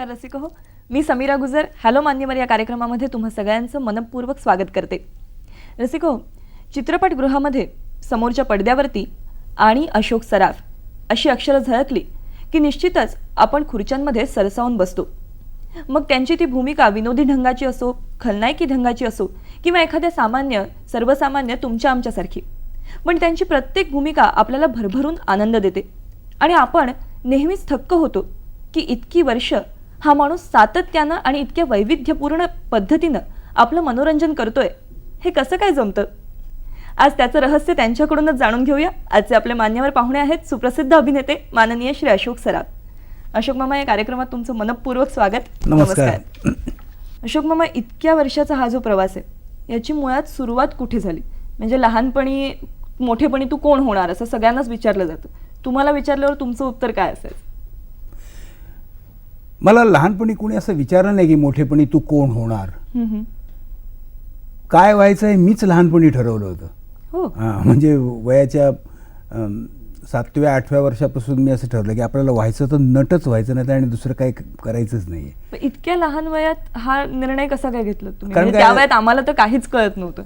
रसिक हो, मी समीरा गुजर हॅलो मान्यवर या कार्यक्रमामध्ये तुम्हा सगळ्यांचं मनपूर्वक स्वागत करते. रसिक हो, चित्रपटगृहामध्ये समोरच्या पडद्यावरती आणि अशोक सराफ अशी अक्षरं झळकली की निश्चितच आपण खुर्च्यांमध्ये सरसावून बसतो. मग त्यांची ती भूमिका विनोदी ढंगाची असो, खलनायकी ढंगाची असो किंवा एखाद्या सर्वसामान्य तुमच्या आमच्यासारखी, पण त्यांची प्रत्येक भूमिका आपल्याला भरभरून आनंद देते आणि आपण नेहमीच थक्क होतो की इतकी वर्ष हा माणूस सातत्यानं आणि इतक्या वैविध्यपूर्ण पद्धतीनं आपलं मनोरंजन करतोय. हे कसं काय जमतं? आज त्याचं रहस्य त्यांच्याकडूनच जाणून घेऊया. आजचे आपले मान्यवर पाहुणे आहेत सुप्रसिद्ध अभिनेते माननीय श्री अशोक सराफ. अशोक मामा, या कार्यक्रमात तुमचं मनपूर्वक स्वागत. नमस्कार. अशोक मामा, इतक्या वर्षाचा हा जो प्रवास आहे याची मुळात सुरुवात कुठे झाली? म्हणजे लहानपणी मोठेपणी तू कोण होणार असं सगळ्यांनाच विचारलं जातं. तुम्हाला विचारल्यावर तुमचं उत्तर काय असेल? मला लहानपणी कोणी असं विचारलं नाही की मोठेपणी तू कोण होणार, काय व्हायचं आहे मीच लहानपणी ठरवलं होतं. म्हणजे वयाच्या 7व्या 8व्या वर्षापासून मी असं ठरलं की आपल्याला व्हायचं तर नटच व्हायचं नाही आणि दुसरं काही करायचंच नाही. इतक्या लहान वयात हा निर्णय कसा काय घेतला तुम्ही? कारण त्या वयात आम्हाला तर काहीच कळत नव्हतं.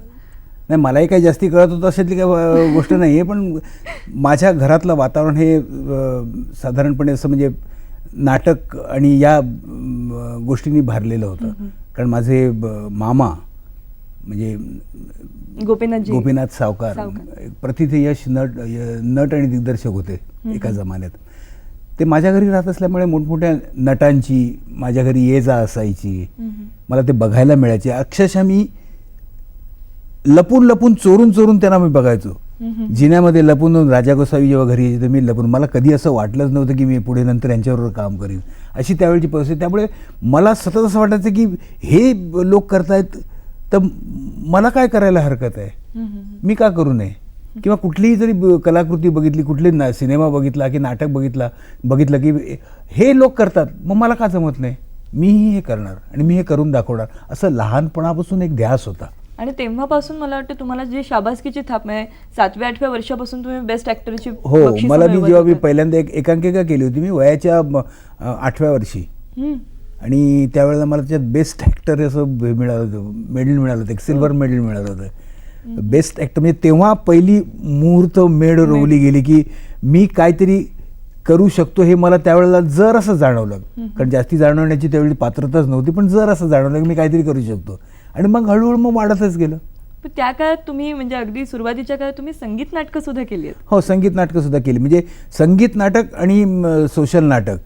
नाही, मलाही काही जास्ती कळत होतं अशातली काही गोष्ट नाही आहे, पण माझ्या घरातलं वातावरण हे साधारणपणे असं म्हणजे नाटक आणि या गोष्टींनी होतं. कारण माझे मामा म्हणजे गोपीनाथ सावकार प्रथितयश नट आणि दिग्दर्शक होते एका जमान्यात. ते माझ्या घरी राहत असल्यामुळे मोठमोठ्या नटांची माझ्या घरी ये जा असायची. मला ते बघायला मिळायचे. अक्षरशः मी लपून लपून चोरून चोरून त्यांना मी बघायचो. जिन्यामध्ये लपून राजा गोसावी जेव्हा घरी यायचे तर मी लपून. मला कधी असं वाटलंच नव्हतं की मी पुढे नंतर यांच्याबरोबर काम करीन, अशी त्यावेळची परिस्थिती. त्यामुळे मला सतत असं वाटायचं की हे लोक करतायत तर मला काय करायला हरकत आहे, मी का करू नये? किंवा कुठलीही जरी कलाकृती बघितली, कुठली सिनेमा बघितला की नाटक बघितलं की हे लोक करतात, मग मला का जमत नाही? मीही हे करणार आणि मी हे करून दाखवणार, असं लहानपणापासून एक ध्यास होता. आणि तेव्हापासून मला वाटतं तुम्हाला जी शाबासकीची थाप आहे 7व्या 8व्या वर्षापासून तुम्ही बेस्ट ॲक्टरची. हो, मला जेव्हा मी पहिल्यांदा एक एकांकिका केली होती मी वयाच्या 8व्या वर्षी, आणि त्यावेळेला मला त्याच्यात बेस्ट ॲक्टर असं मिळालं होतं, मेडल मिळालं होतं, एक सिल्वर मेडल मिळालं होतं बेस्ट ॲक्टर. म्हणजे तेव्हा पहिली मुहूर्त मेढ रोवली गेली की मी काहीतरी करू शकतो हे मला त्यावेळेला जर असं जाणवलं. कारण जास्ती जाणवण्याची त्यावेळी पात्रताच नव्हती, पण जर असं जाणवलं की मी काहीतरी करू शकतो, आणि मग हळूहळू मग वाढतच गेलं. पण त्या काळात तुम्ही म्हणजे अगदी सुरुवातीच्या काळात तुम्ही संगीत नाटकं सुद्धा केली आहेत. हो, संगीत नाटकं सुद्धा केली. म्हणजे संगीत नाटक आणि सोशल नाटक,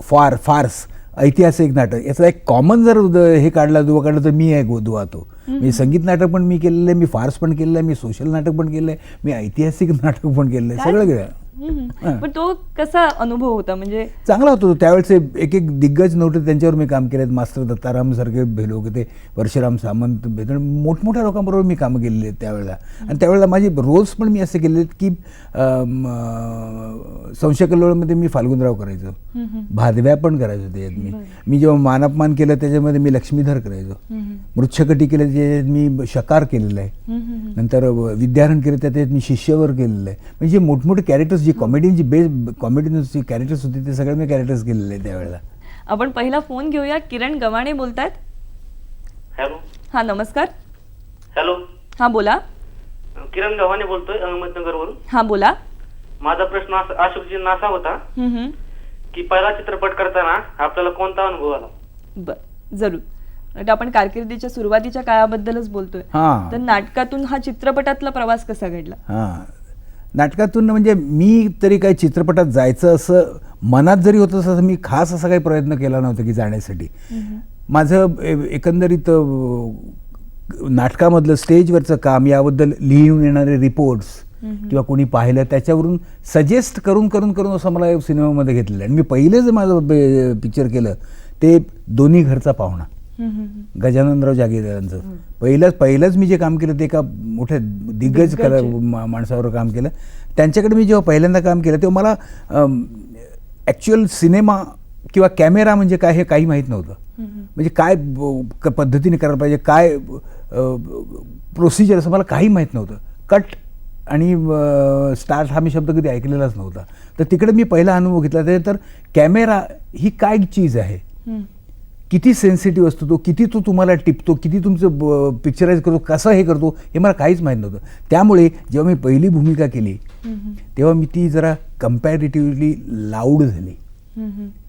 फार्स, ऐतिहासिक नाटक, याचा एक कॉमन जर हे दुवा काढला तर मी आहे दुवा तो. म्हणजे संगीत नाटक पण मी केलेलं आहे, मी फार्स पण केलेलं आहे, मी सोशल नाटक पण केलं आहे, मी ऐतिहासिक नाटक पण केलेलं आहे, सगळं केलं. पण तो कसा अनुभव होता? म्हणजे चांगला होता. त्यावेळेचे एक दिग्गज नव्हते त्यांच्यावर मी काम केलं. मास्टर दत्ताराम सारखे लोक, ते परशुराम सामंत, मोठमोठ्या लोकांबरोबर मी कामं केलेली आहेत त्यावेळेला. आणि त्यावेळेला माझे रोल्स पण मी असे केले आहेत की संशय कल्लोळमध्ये मी फाल्गुनराव करायचो, भादव्या पण करायचो त्याच्यात. मी जेव्हा मानापमान केलं त्याच्यामध्ये मी लक्ष्मीधर करायचो. मृच्छकटी केलं त्याच्यात मी शकार केलेलं आहे. नंतर विद्यारण केलं त्याच्यात मी शिष्यवर केलेलं आहे. म्हणजे मोठमोठे कॅरेक्टर्स, जी कॉमेडीची कॉमेडीची कॅरेक्टर्स होते ते सगळे मी कॅरेक्टर्स केलेले आहे त्यावेळेला. आपण पहिला फोन घेऊया. किरण गव्हाणे बोलतायत. हॅलो. हा, नमस्कार. हॅलो. हा, बोला. किरण गव्हाणे बोलतोय अहमदनगरवरून. हा, बोला. माझा प्रश्न अशोकजींना असा होता की पहिला चित्रपट करताना आपल्याला कोणता अनुभव आला? बर, जरूर. आपण कारकिर्दीच्या सुरुवातीच्या काळाबद्दलच बोलतोय. तर नाटकातून हा चित्रपटातला प्रवास कसा घडला? नाटकातून म्हणजे मी तरी काही चित्रपटात जायचं असं मनात जरी होतं असं मी खास असा काही प्रयत्न केला नव्हता की जाण्यासाठी. माझं एकंदरीत नाटकामधलं स्टेजवरचं काम, याबद्दल लिहून येणारे रिपोर्ट्स किंवा कोणी पाहिलं त्याच्यावरून सजेस्ट करून करून करून असं मला सिनेमामध्ये घेतलेलं. आणि मी पहिले जे माझं पिक्चर केलं ते दोन्ही घरचा पाहुणा, गजाननराव जागीरदारांचं पहिलंच मी जे काम केलं ते एका मोठ्या दिग्गज माणसावर काम केलं. त्यांच्याकडे मी जेव्हा पहिल्यांदा काम केलं तेव्हा मला ॲक्च्युअल सिनेमा किंवा कॅमेरा म्हणजे काय हे काही माहीत नव्हतं. म्हणजे काय पद्धतीने करायला पाहिजे, काय प्रोसिजर असं मला काही माहीत नव्हतं. कट आणि स्टार्ट हा मी शब्द कधी ऐकलेलाच नव्हता. तर तिकडे मी पहिला अनुभव घेतला. त्यानंतर कॅमेरा ही काय चीज आहे, किती सेन्सिटिव्ह असतो तो, किती तो तुम्हाला टिपतो, किती तुमचं पिक्चराईज करतो, कसं हे करतो हे मला काहीच माहीत नव्हतं. त्यामुळे जेव्हा मी पहिली भूमिका केली तेव्हा मी ती जरा कम्पॅरेटिव्हली लाऊड झाली.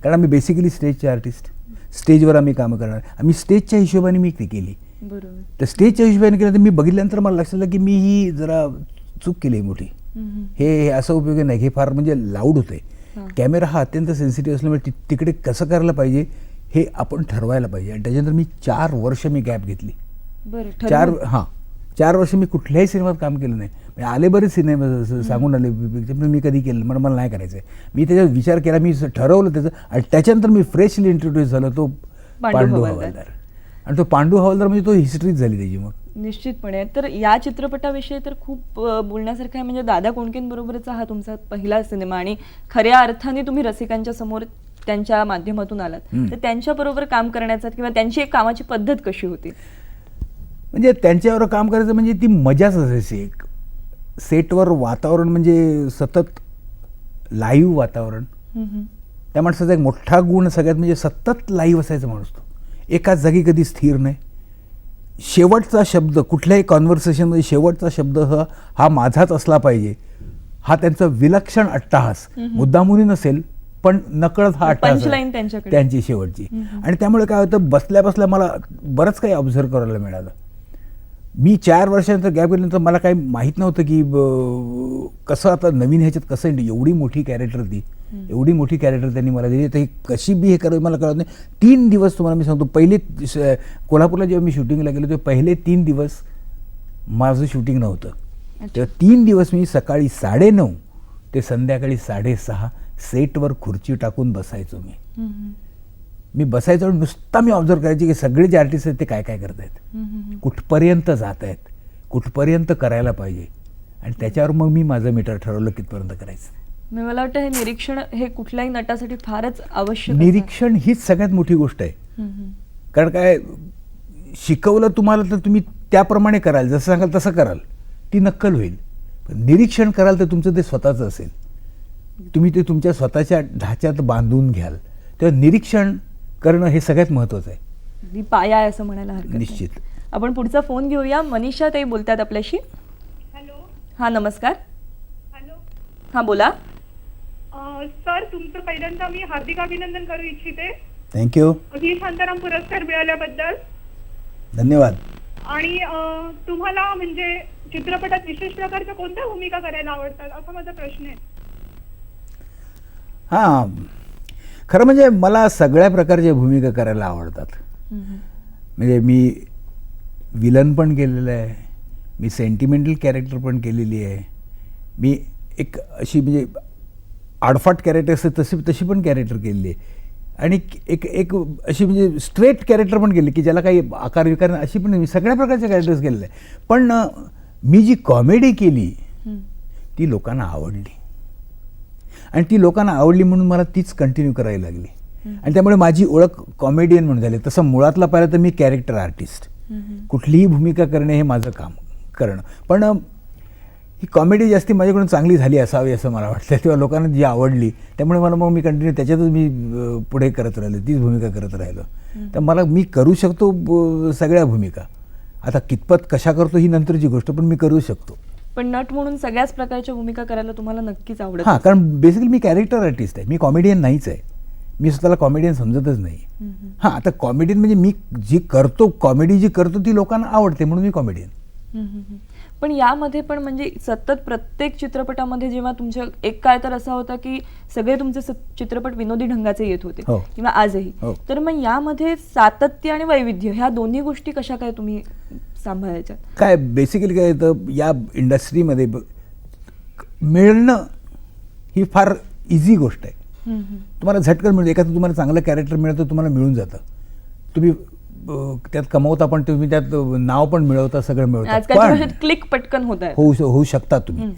कारण आम्ही बेसिकली स्टेजचे आर्टिस्ट, स्टेजवर आम्ही कामं करणार. आम्ही स्टेजच्या हिशोबाने मी ती केली. तर स्टेजच्या हिशोबाने केलं तर मी बघितल्यानंतर मला लक्षात आलं की मी ही जरा चूक केली मोठी. हे असं उपयोगी नाही, हे फार म्हणजे लाऊड होते. कॅमेरा हा अत्यंत सेन्सिटिव्ह असल्यामुळे तिकडे कसं करायला पाहिजे हे आपण ठरवायला पाहिजे. आणि त्याच्यानंतर मी 4 वर्ष मी गॅप घेतली. 4 वर्ष मी कुठल्याही सिनेमात काम केलं नाही. म्हणजे आले बरेच सिनेमा सांगून आले पिक्चर, पण मी कधी केलं, मला नाही करायचं आहे. मी त्याच्यावर विचार केला, मी ठरवलं त्याचं. आणि त्याच्यानंतर मी फ्रेशली इंट्रोड्यूस झालो तो पांडू हवालदार. आणि तो पांडू हवालदार म्हणजे तो हिस्ट्रीच झाली त्याची. मग निश्चितपणे. तर या चित्रपटाविषयी तर खूप बोलण्यासारखं आहे. म्हणजे दादा कोंडकेंबरोबरचा हा तुमचा पहिला सिनेमा आणि खऱ्या अर्थाने तुम्ही रसिकांच्या समोर त्यांच्या माध्यमातून आलात. तर त्यांच्याबरोबर काम करण्याचा किंवा त्यांची एक कामाची पद्धत कशी होती? म्हणजे त्यांच्यावर काम करायचं म्हणजे ती मजाच असायची. एक सेटवर वातावरण म्हणजे सतत लाईव्ह वातावरण. त्या माणसाचा एक मोठा गुण सगळ्यात म्हणजे सतत लाईव्ह असायचा माणूस. तो एकाच जागी कधी स्थिर नाही. शेवटचा शब्द कुठल्याही कॉन्व्हर्सेशनमध्ये शेवटचा शब्द हा माझाच असला पाहिजे, हा त्यांचा विलक्षण अट्टहास. मुद्दामुनी नसेल पण नकळत हा अट्टहास त्यांची शेवटची. आणि त्यामुळे काय होतं, बसल्या बसल्या मला बरंच काही ऑब्झर्व करायला मिळालं. मी 4 वर्षानंतर गॅप गेल्यानंतर मला काही माहीत नव्हतं की कसं आता नवीन ह्याच्यात कसं एवढी मोठी कॅरेक्टर एवढी मोठी कॅरेक्टर त्यांनी मला दिली. तर ही कशी बी हे करायचं मला कळत नाही. 3 दिवस तुम्हाला मी सांगतो, पहिले कोल्हापूरला जेव्हा मी शूटिंगला गेलो तेव्हा पहिले 3 दिवस माझं शूटिंग नव्हतं. तेव्हा 3 दिवस मी सकाळी 9:30 ते संध्याकाळी 6:30 सेटवर खुर्ची टाकून बसायचो. मी बसायचो आणि नुसता मी ऑब्झर्व करायची की सगळे जे आर्टिस्ट आहेत ते काय काय करत आहेत, कुठपर्यंत जात आहेत, कुठपर्यंत करायला पाहिजे. आणि त्याच्यावर मग मी माझं मीटर ठरवलं कितपर्यंत करायचं. मला वाटतं हे निरीक्षण हे कुठल्याही नटासाठी फारच आवश्यक. निरीक्षण हीच सगळ्यात मोठी गोष्ट आहे. कारण काय, शिकवलं तुम्हाला तर तुम्ही त्याप्रमाणे कराल, जसं सांगाल तसं कराल, ती नक्कल होईल. पण निरीक्षण कराल तर तुमचं ते स्वतःचं असेल, तुम्ही ते तुमच्या स्वतःच्या ढाच्यात बांधून घ्याल. तेव्हा निरीक्षण करणं हे सगळ्यात महत्त्वाचं आहे. पाया आहे असं म्हणायला हरकत नाही. निश्चित. आपण पुढचा फोन घेऊया. मनीषा ताई बोलतात आपल्याशी. हॅलो. हा, नमस्कार. हॅलो. हा, बोला. सर, तुमचं पहिल्यांदा मी हार्दिक अभिनंदन करू इच्छिते. थँक्यू. ही शांताराम पुरस्कार मिळाल्याबद्दल धन्यवाद. आणि तुम्हाला म्हणजे चित्रपटात विशेष प्रकारच्या कोणत्या भूमिका करायला आवडतात असा माझा प्रश्न आहे. हां, खरं म्हणजे मला सगळ्या प्रकारच्या भूमिका करायला आवडतात. म्हणजे मी विलन पण केलेलं आहे, मी सेंटिमेंटल कॅरेक्टर पण केलेली आहे, मी एक अशी म्हणजे आडफाट कॅरेक्टर असते तशी पण कॅरेक्टर केलेली आहे, आणि एक अशी म्हणजे स्ट्रेट कॅरेक्टर पण केली की ज्याला काही आकार विकार अशी पण मी सगळ्या प्रकारच्या कॅरेक्टर्स केलेले आहे. पण मी जी कॉमेडी केली ती लोकांना आवडली, आणि ती लोकांना आवडली म्हणून मला तीच कंटिन्यू करायला लागली. आणि त्यामुळे माझी ओळख कॉमेडियन म्हणून झाली. तसं मुळातला पाहिलं तर मी कॅरेक्टर आर्टिस्ट, कुठलीही भूमिका करणे हे माझं काम करणं. पण ही कॉमेडी जास्ती माझ्याकडून चांगली झाली असावी असं मला वाटतं, तेव्हा लोकांना जी आवडली त्यामुळे मग मी कंटिन्यू त्याच्यातच मी पुढे करत राहिलो, तीच भूमिका करत राहिलो. तर मी करू शकतो सगळ्या भूमिका. आता कितपत कशा करतो ही नंतरची गोष्ट, पण मी करू शकतो. पण नट म्हणून सगळ्याच प्रकारच्या भूमिका करायला तुम्हाला नक्कीच आवडेल. हां, कारण बेसिकली मी कॅरेक्टर आर्टिस्ट आहे, मी कॉमेडियन नाहीच आहे. मी स्वतःला कॉमेडियन समजतच नाही. हां, आता कॉमेडियन म्हणजे मी जी करतो, कॉमेडी जी करतो ती लोकांना आवडते म्हणून मी कॉमेडियन. पण यामध्ये पण म्हणजे सतत प्रत्येक चित्रपटामध्ये जेव्हा तुमच्या एक काळ तर असा होता की सगळे तुमचे चित्रपट विनोदी ढंगाचे येत होते किंवा आजही, तर मग यामध्ये सातत्य आणि वैविध्य ह्या दोन्ही गोष्टी कशा काय तुम्ही सांभाळायच्या? काय बेसिकली काय येतं, या इंडस्ट्रीमध्ये मिळणं ही फार इझी गोष्ट आहे. तुम्हाला झटकन मिळतं. एखादं तुम्हाला चांगलं कॅरेक्टर मिळतं, तुम्हाला मिळून जातं. तुम्ही त्यात कमवता पण तुम्ही, त्यात नाव पण मिळवता, सगळं मिळवता, आजकालच्या पण भाषेत क्लिक पटकन होत आहे. होऊ शकता तुम्ही.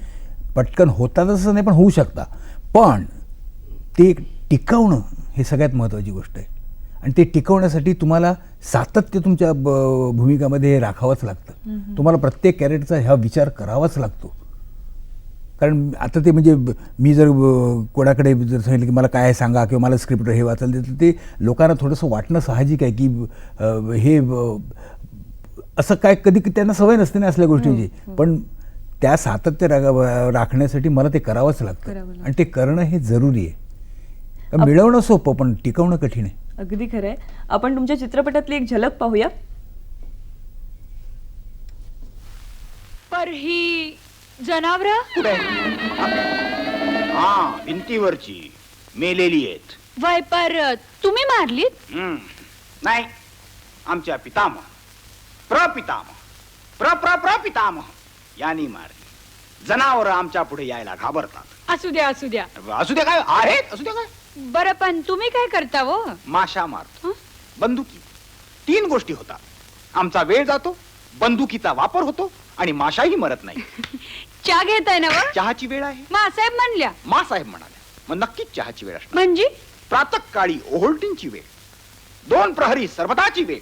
पटकन होता तसं नाही, पण होऊ शकता. पण ते टिकवणं हे सगळ्यात महत्त्वाची गोष्ट आहे. आणि ते टिकवण्यासाठी तुम्हाला सातत्य तुमच्या भूमिकामध्ये हे राखावंच लागतं. तुम्हाला प्रत्येक कॅरेक्टरचा ह्या विचार करावाच लागतो. कारण आता ते म्हणजे मी जर कोणाकडे जर सांगितलं की मला काय सांगा किंवा मला स्क्रिप्ट हे वाचायला देतं, ते लोकांना थोडंसं वाटणं साहजिक आहे की हे असं काय, कधी त्यांना सवय नसते ना असल्या गोष्टींची. पण त्या सातत्य राखण्यासाठी मला ते करावंच लागतं. आणि ते करणं हे जरुरी आहे. मिळवणं सोपं, पण टिकवणं कठीण आहे. अगदी खरं आहे. आपण तुमच्या चित्रपटातली एक झलक पाहूया. पर ही जनावर हा, भिंतीवरची मेलेली आहेत. वय पर तुम्ही मारलीत? नाही, आमच्या पितामह, प्रपितामह, प्रपितामह यांनी मारली. जनावर आमच्या पुढे यायला घाबरतात. असू द्या असू द्या. असू द्या काय आहेत, असू द्या काय. बरं, पण तुम्ही काय करता वो? माशा मारतो, बंदुकी. 3 गोष्टी होतात. आमचा वेळ जातो, बंदुकीचा वापर होतो, आणि माशाही मरत नाही. चहा घेताय ना व? चहाची वेळ आहे, मासाहेब म्हणल्या. मासाहेब म्हणाल्या. मग नक्कीच चहाची वेळ असणार. म्हणजे प्रातःकाळी ओहोलटींची वेळ, 2 प्रहरी सरबताची वेळ.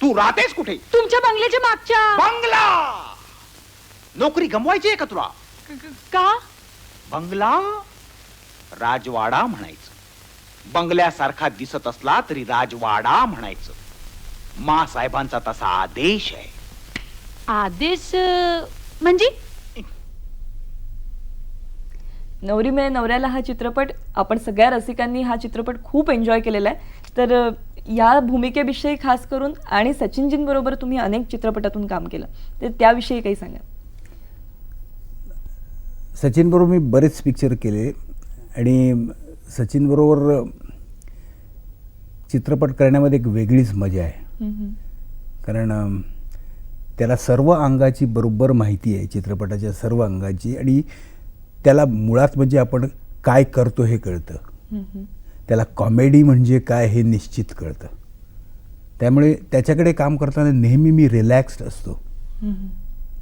तू राहतेस कुठे? तुमच्या बंगल्याच्या मागच्या. बंगला. नोकरी गमवायची आहे का तुला? का? बंगला राजवाडा म्हणायचं. बंगल्यासारखा दिसत असला तरी राजवाडा म्हणायचं. मा साहेबांचा तसा आदेश आहे. आदेश म्हणजे? नवरी मिळे नवऱ्याला हा चित्रपट, आपण सगळ्या रसिकांनी हा चित्रपट खूप एन्जॉय केलेला आहे. तर या भूमिकेविषयी खास करून, आणि सचिनजींबरोबर तुम्ही अनेक चित्रपटातून काम केलं, तर त्याविषयी काही सांगा. सचिनबरोबर मी बरेच पिक्चर केले, आणि सचिनबरोबर चित्रपट करण्यामध्ये एक वेगळीच मजा आहे. कारण त्याला सर्व अंगाची बरोबर माहिती आहे, चित्रपटाच्या सर्व अंगाची. आणि त्याला मुळात म्हणजे आपण काय करतो हे कळतं. त्याला कॉमेडी म्हणजे काय हे निश्चित कळतं. त्यामुळे त्याच्याकडे काम करताना नेहमी मी रिलॅक्स्ड असतो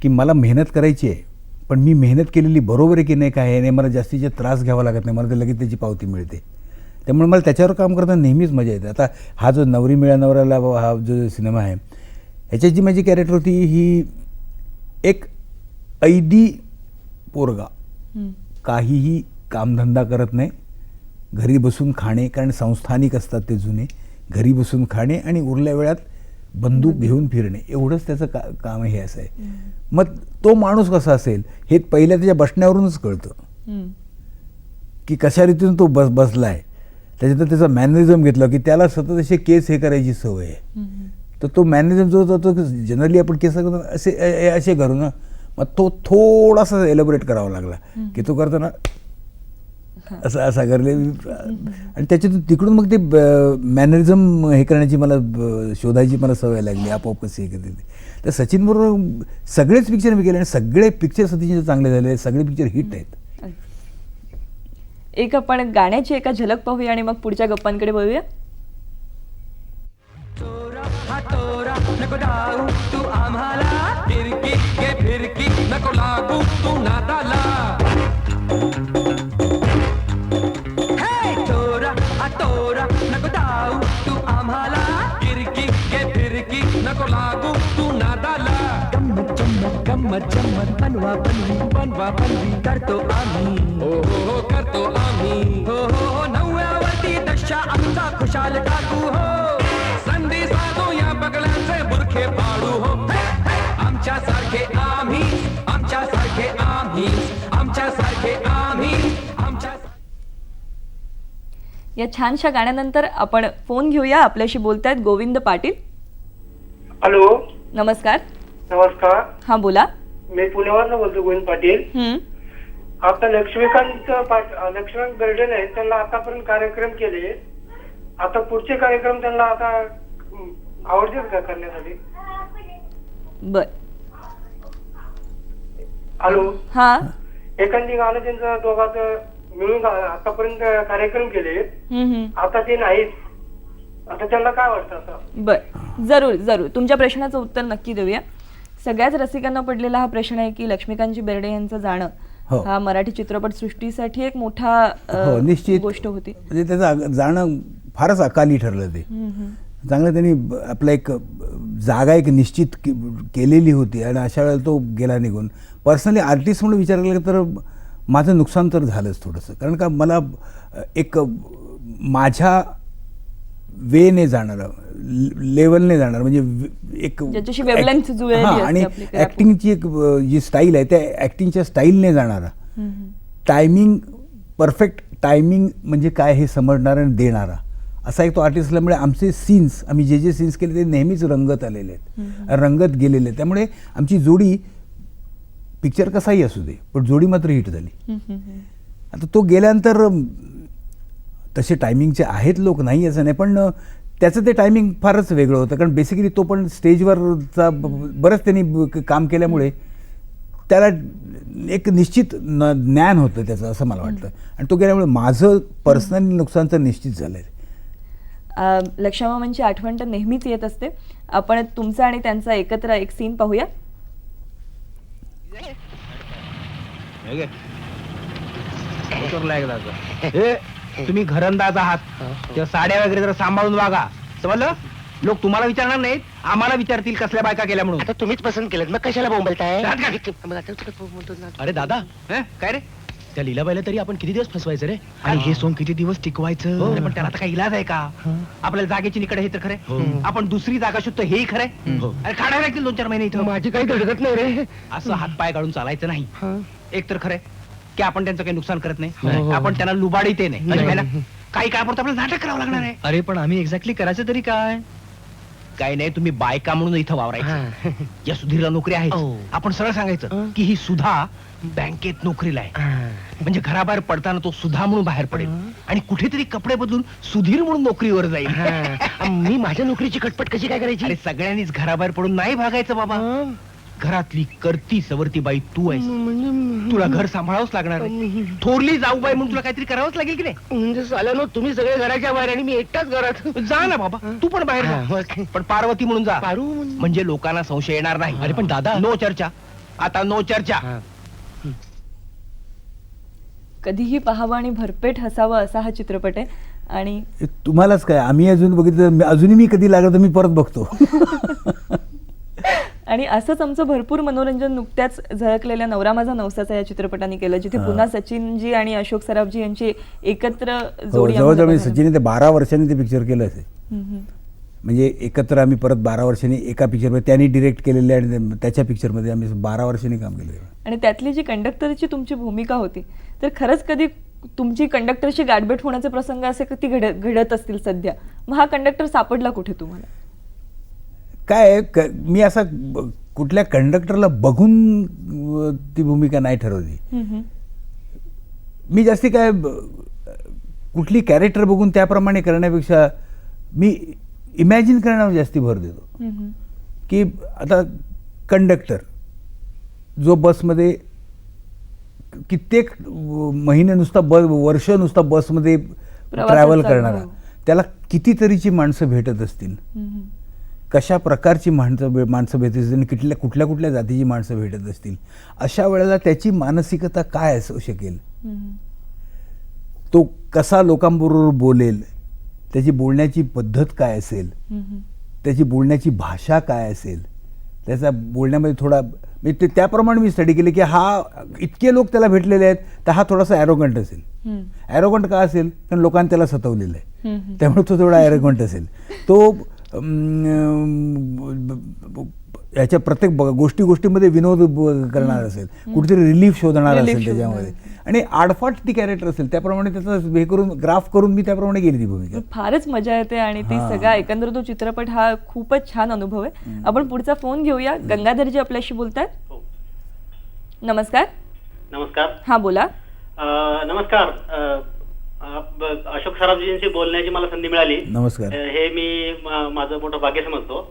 की मला मेहनत करायची आहे, पण मी मेहनत केलेली बरोबर आहे की नाही काय आहे, मला जास्तीचे त्रास घ्यावा लागत नाही, मला ते लगेच त्याची पावती मिळते. त्यामुळे मला त्याच्यावर काम करताना नेहमीच मजा येते. आता हा जो नवरी मिळ्या नवऱ्याला हा जो सिनेमा आहे, ह्याच्यात जी माझी कॅरेक्टर होती ही एक ऐदी पोरगा, काहीही कामधंदा करत नाही, घरी बसून खाणे, कारण संस्थानिक असतात ते जुने, घरी बसून खाणे आणि उरल्या वेळात बंदूक घेऊन फिरणे, एवढंच त्याचं काम हे असं आहे. मग तो माणूस कसा असेल हे पहिल्या त्याच्या बसण्यावरूनच कळतं की कशा रीतीने तो बसला आहे. त्याच्यात त्याचा मॅनरिझम घेतला की त्याला सतत असे केस हे करायची सवय आहे. तर तो मॅनरिझम जो होता तो जनरली आपण केस करतो असे करू ना, मग तो थोडासा एलॅबोरेट करावा लागला की तो करताना असा करले. आणि त्याच्यातून तिकडून मग ते मॅनरिझम हे करण्याची मला शोधायची मला सवय लागली, आपोआप कसे हे करते. तर सचिनबरोबर सगळेच पिक्चर मी केले, आणि सगळे पिक्चर सचिनचे चांगले झाले, सगळे पिक्चर हिट आहेत. एक आपण गाण्याची एका झलक पाहूया आणि मग पुढच्या गप्पांकडे वळूया. नको डाऊ तू आम्हाला, फिरकी गे फिरकी नको लागू तू नादाला. हे चोरा तोरा नको डाऊ तू आम्हाला, फिरकी गे फिरकी नको लागू तू नादाला. गम्मत जम्मत बनवा बनवी करतो आम्ही, हो हो हो करतो आम्ही, हो हो हो. 9व्यावरती दशा आमचा खुशाल टाकू, हो संधी साधू या बगल्यांचे बुरखे पाडू, हो आमच्यासारखे आम्ही, आमच्यासारखे आम्ही, आमच्यासारखे आम्ही, आमच्या. या छानशा गाण्यानंतर आपण फोन घेऊया. आपल्याशी बोलतायत गोविंद पाटील. हॅलो, नमस्कार. नमस्कार. हा बोला. मी पुण्यावरनं बोलतो, गोविंद पाटील. आता लक्ष्मीकांत गर्डन आहे, त्यांना आतापर्यंत कार्यक्रम केले. आता पुढचे कार्यक्रम त्यांना आता आवडतील का करण्यासाठी? बर. हॅलो. हा. एखादी गाणं त्यांचं दोघांचं मिळून आतापर्यंत कार्यक्रम केले, आता ते नाहीत. आता त्यांना काय वाटतं? आता बर. जरूर जरूर तुमच्या प्रश्नाचं उत्तर नक्की देऊया. सगळ्याच रसिकांना पडलेला हा प्रश्न आहे की लक्ष्मीकांतजी बेर्डे यांचं जाणं हो. हा मराठी चित्रपट सृष्टीसाठी एक मोठा हो निश्चित गोष्ट होती. म्हणजे त्याचं जाणं फारच अकाली ठरलं ते. चांगलं त्यांनी आपला एक जागा एक निश्चित केलेली होती आणि अशा वेळेला तो गेला निघून. पर्सनली आर्टिस्ट म्हणून विचार केला तर माझं नुकसान तर झालंच थोडंसं, कारण का मला एक माझ्या वेने जाणारं लेवलने जाणार म्हणजे एक ज्याच्याशी wavelength जुळलेली हां, असते आणि आपली कलाकृती. ॲक्टिंगची एक जी स्टाईल आहे त्या ॲक्टिंगच्या स्टाईलने जाणारा, टायमिंग परफेक्ट टायमिंग म्हणजे काय हे समजणारा आणि देणारा असा एक तो आर्टिस्ट असल्यामुळे आमचे सीन्स आम्ही जे सीन्स केले ते नेहमीच रंगत आलेले आहेत, रंगत गेलेले आहेत. त्यामुळे आमची जोडी पिक्चर कसाही असू दे पण जोडी मात्र हिट झाली. आता तो गेल्यानंतर तसे टायमिंगचे आहेत लोक नाही असं नाही, पण त्याचं ते टायमिंग फारच वेगळं होतं, कारण बेसिकली तो पण स्टेजवरचा बरंच त्यांनी काम केल्यामुळे त्याला एक निश्चित ज्ञान होतं त्याचं असं मला वाटतं, आणि तो गेल्यामुळे माझं पर्सनली नुकसान तर निश्चित झालं आहे. लक्ष्मामांची आठवण तर नेहमीच येत असते. आपण तुमचा आणि त्यांचा एकत्र एक सीन पाहूया. तुम्ही घरंदाज आहात, त्या साड्या वगैरे जरा सांभाळून वागा, समजलं? लोक तुम्हाला विचारणार नाहीत, आम्हाला विचारतील कसल्या बायका केल्या म्हणून. आता तुम्हीच पसंत केलं मग कशाला बोंबलताय? अरे दादा, काय रे? त्या लीलाबाईला तरी आपण किती दिवस फसवायचं रे, आणि हे सोंग किती दिवस टिकवायचं? अरे पण त्याला आता काही इलाज आहे का? आपल्याला जागेची निकड हे तर खरंय, आपण दुसरी जागा शोधतो हेही खरंय. अरे काढायला लागतील 2-4 महिने इथं. माझी काही धडकत नाही रे. असं हातपाय काढून चालायचं नाही. एक तर खरंय की आपण त्यांचं काही नुकसान करत नाही, हो. आपण त्यांना लुबाडीत नाही. म्हणजे ना, काही काळापुरतं आपल्याला नाटक करावं लागणार आहे. अरे पण आम्ही एक्झॅक्टली करायचं तरी काय? काही नाही, तुम्ही बायका म्हणून इथं वावरायचं. या सुधीरला नोकरी आहे, हो. आपण सरळ सांगायचं की ही सुधा बँकेत नोकरीला आहे. म्हणजे घराबाहेर पडताना तो सुधा म्हणून बाहेर पडेल आणि कुठेतरी कपडे बदलून सुधीर म्हणून नोकरीवर जाईल. मी माझ्या नोकरीची कटपट कशी काय करायची? अरे सगळ्यांनीच घराबाहेर पडून नाही भागायचं बाबा. घरातली करती सवरती बाई तू आहेस, तुला घर सांभाळावंच लागणार आहे. थोरली जाऊ बाई म्हणून तुला काहीतरी करावंच लागेल की नाही? म्हणजे साल्यानो तुम्ही सगळे घराच्या बाहेर आणि मी एकटाच घरात. जा ना बाबा, तू पण बाहेर जा. पण पार्वती म्हणून जा, पारू म्हणजे लोकांना संशय येणार नाही. अरे पण दादा, नो चर्चा, आता नो चर्चा. कधीही पाहावं आणि भरपेट हसावं असा हा चित्रपट आहे. आणि तुम्हालाच काय, आम्ही अजून बघितलं, अजूनही मी कधी लागलं तर मी परत बघतो. आणि असंच आमचं भरपूर मनोरंजन नुकत्याच झळकलेल्या नवरा माझा नवसाचा या चित्रपटाने केलं, जिथे पुन्हा सचिनजी आणि अशोक सराफजी यांची एकत्र हो, जोडी जवळजवळ आम्हाला सचिनने ते 12 वर्षांनी ते पिक्चर केलं असेल. म्हणजे एकत्र आम्ही परत 12 वर्षांनी एका पिक्चरमध्ये त्यांनी डिरेक्ट केलेले आणि त्याच्या पिक्चरमध्ये आम्ही 12 वर्षांनी काम केलं. आणि त्यातली जी कंडक्टरची तुमची भूमिका होती, तर खरंच कधी तुमची कंडक्टरशी गाठभेट होण्याचे प्रसंग असे कधी घडत असतील सध्या, मग हा कंडक्टर सापडला कुठे तुम्हाला? काय मी असा कुठल्या कंडक्टरला बघून ती भूमिका नाही ठरवली. मी जास्ती काय कुठली कॅरेक्टर बघून त्याप्रमाणे करण्यापेक्षा मी इमॅजिन करण्यावर जास्ती भर देतो. की आता कंडक्टर जो बसमध्ये कित्येक महिने नुसता वर्ष नुसता बसमध्ये ट्रॅव्हल करणारा, त्याला कितीतरीची माणसं भेटत असतील, कशा प्रकारची माणसं भेटत असतील, कुठल्या कुठल्या जातीची माणसं भेटत असतील, अशा वेळेला त्याची मानसिकता काय असू शकेल, तो कसा लोकांबरोबर बोलेल, त्याची बोलण्याची पद्धत काय असेल, त्याची बोलण्याची भाषा काय असेल, त्याचा बोलण्यामध्ये थोडा म्हणजे त्याप्रमाणे मी स्टडी केले की हा इतके लोक त्याला भेटलेले आहेत तर हा थोडासा ॲरोगंट असेल. ॲरोगंट का असेल? कारण लोकांनी त्याला सतवलेलं आहे, त्यामुळे तो थोडा ॲरोगंट असेल. तो याच्या प्रत्येक गोष्टीमध्ये विनोद करणार असेल, कुठेतरी रिलीफ शोधणार असेल त्याच्यामध्ये, आणि आडफाट ती कॅरेक्टर असेल त्याप्रमाणे त्याचं हे करून ग्राफ करून मी त्याप्रमाणे गेली ती भूमिका. फारच मजा येते आणि ती सगळा एकंदर तो चित्रपट हा खूपच छान अनुभव आहे. आपण पुढचा फोन घेऊया. गंगाधरजी आपल्याशी बोलतात. नमस्कार. नमस्कार. हा बोला. नमस्कार. अशोक सराफजींशी बोलण्याची मला संधी मिळाली. नमस्कार. हे मी माझं मोठं भाग्य समजतो.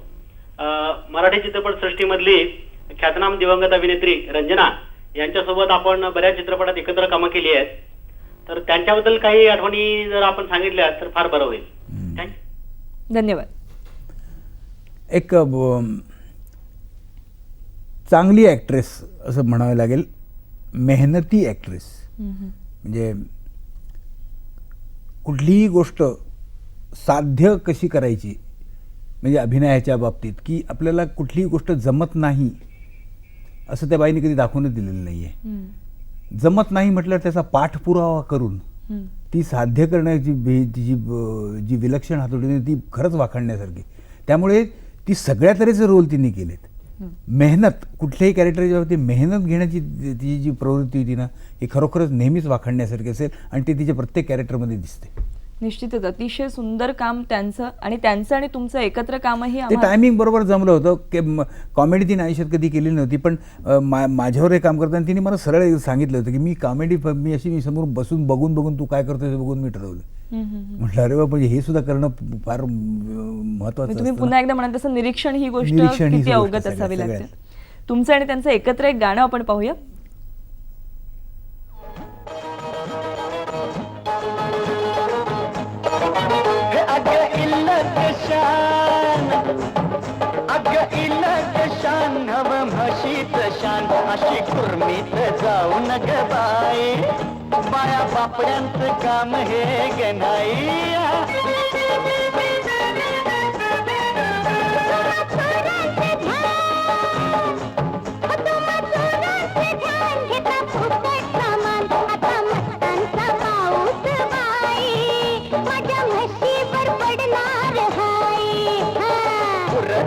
मराठी चित्रपट सृष्टीमधली ख्यातनाम दिवंगत अभिनेत्री रंजना यांच्यासोबत आपण बऱ्याच चित्रपटात एकत्र कामं केली आहेत, तर त्यांच्याबद्दल काही आठवणी जर आपण सांगितल्या तर फार बरं होईल. धन्यवाद. एक चांगली ॲक्ट्रेस असं म्हणावं लागेल, मेहनती ॲक्ट्रेस. म्हणजे कुठलीही गोष्ट साध्य कशी करायची, म्हणजे अभिनयाच्या बाबतीत, की आपल्याला कुठलीही गोष्ट जमत नाही असं त्या बाईने कधी दाखवूनच दिलेलं नाही आहे. जमत नाही म्हटल्यावर त्याचा पाठपुरावा करून ती साध्य करण्याची जी विलक्षण हातोटी ती खरंच वाखाणण्यासारखी. त्यामुळे ती सगळ्या तऱ्हेचे रोल तिने केलेत. मेहनत, कुठल्याही कॅरेक्टरच्या बाबतीत मेहनत घेण्याची तिची जी प्रवृत्ती होती ना, ही खरोखरच नेहमीच वाखाणण्यासारखी असेल आणि ते तिच्या प्रत्येक कॅरेक्टरमध्ये दिसते. निश्चितच अतिशय सुंदर काम त्यांचं आणि तुमचं एकत्र कामही ते टायमिंग बरोबर जमलं होतं की कॉमेडी तिने आयुष्यात कधी केलेली नव्हती, पण माझ्यावर हे काम करताना तिने मला सरळ सांगितलं होतं की मी कॉमेडी मी समोर बसून बघून तू काय करतोय हे बघून मी ठरवलं. म्हटलं अरे बाबा, म्हणजे हे सुद्धा करणं फार महत्वाचं. तुम्ही पुन्हा एकदा म्हणाल तसं निरीक्षण ही गोष्ट किती अवगत असावी लागते. तुमचं आणि त्यांचं एकत्र एक गाणं आपण पाहूया. अशी कुर्मीत जाऊ नग बाई, बाया बापड्यांचं काम हे गणाई.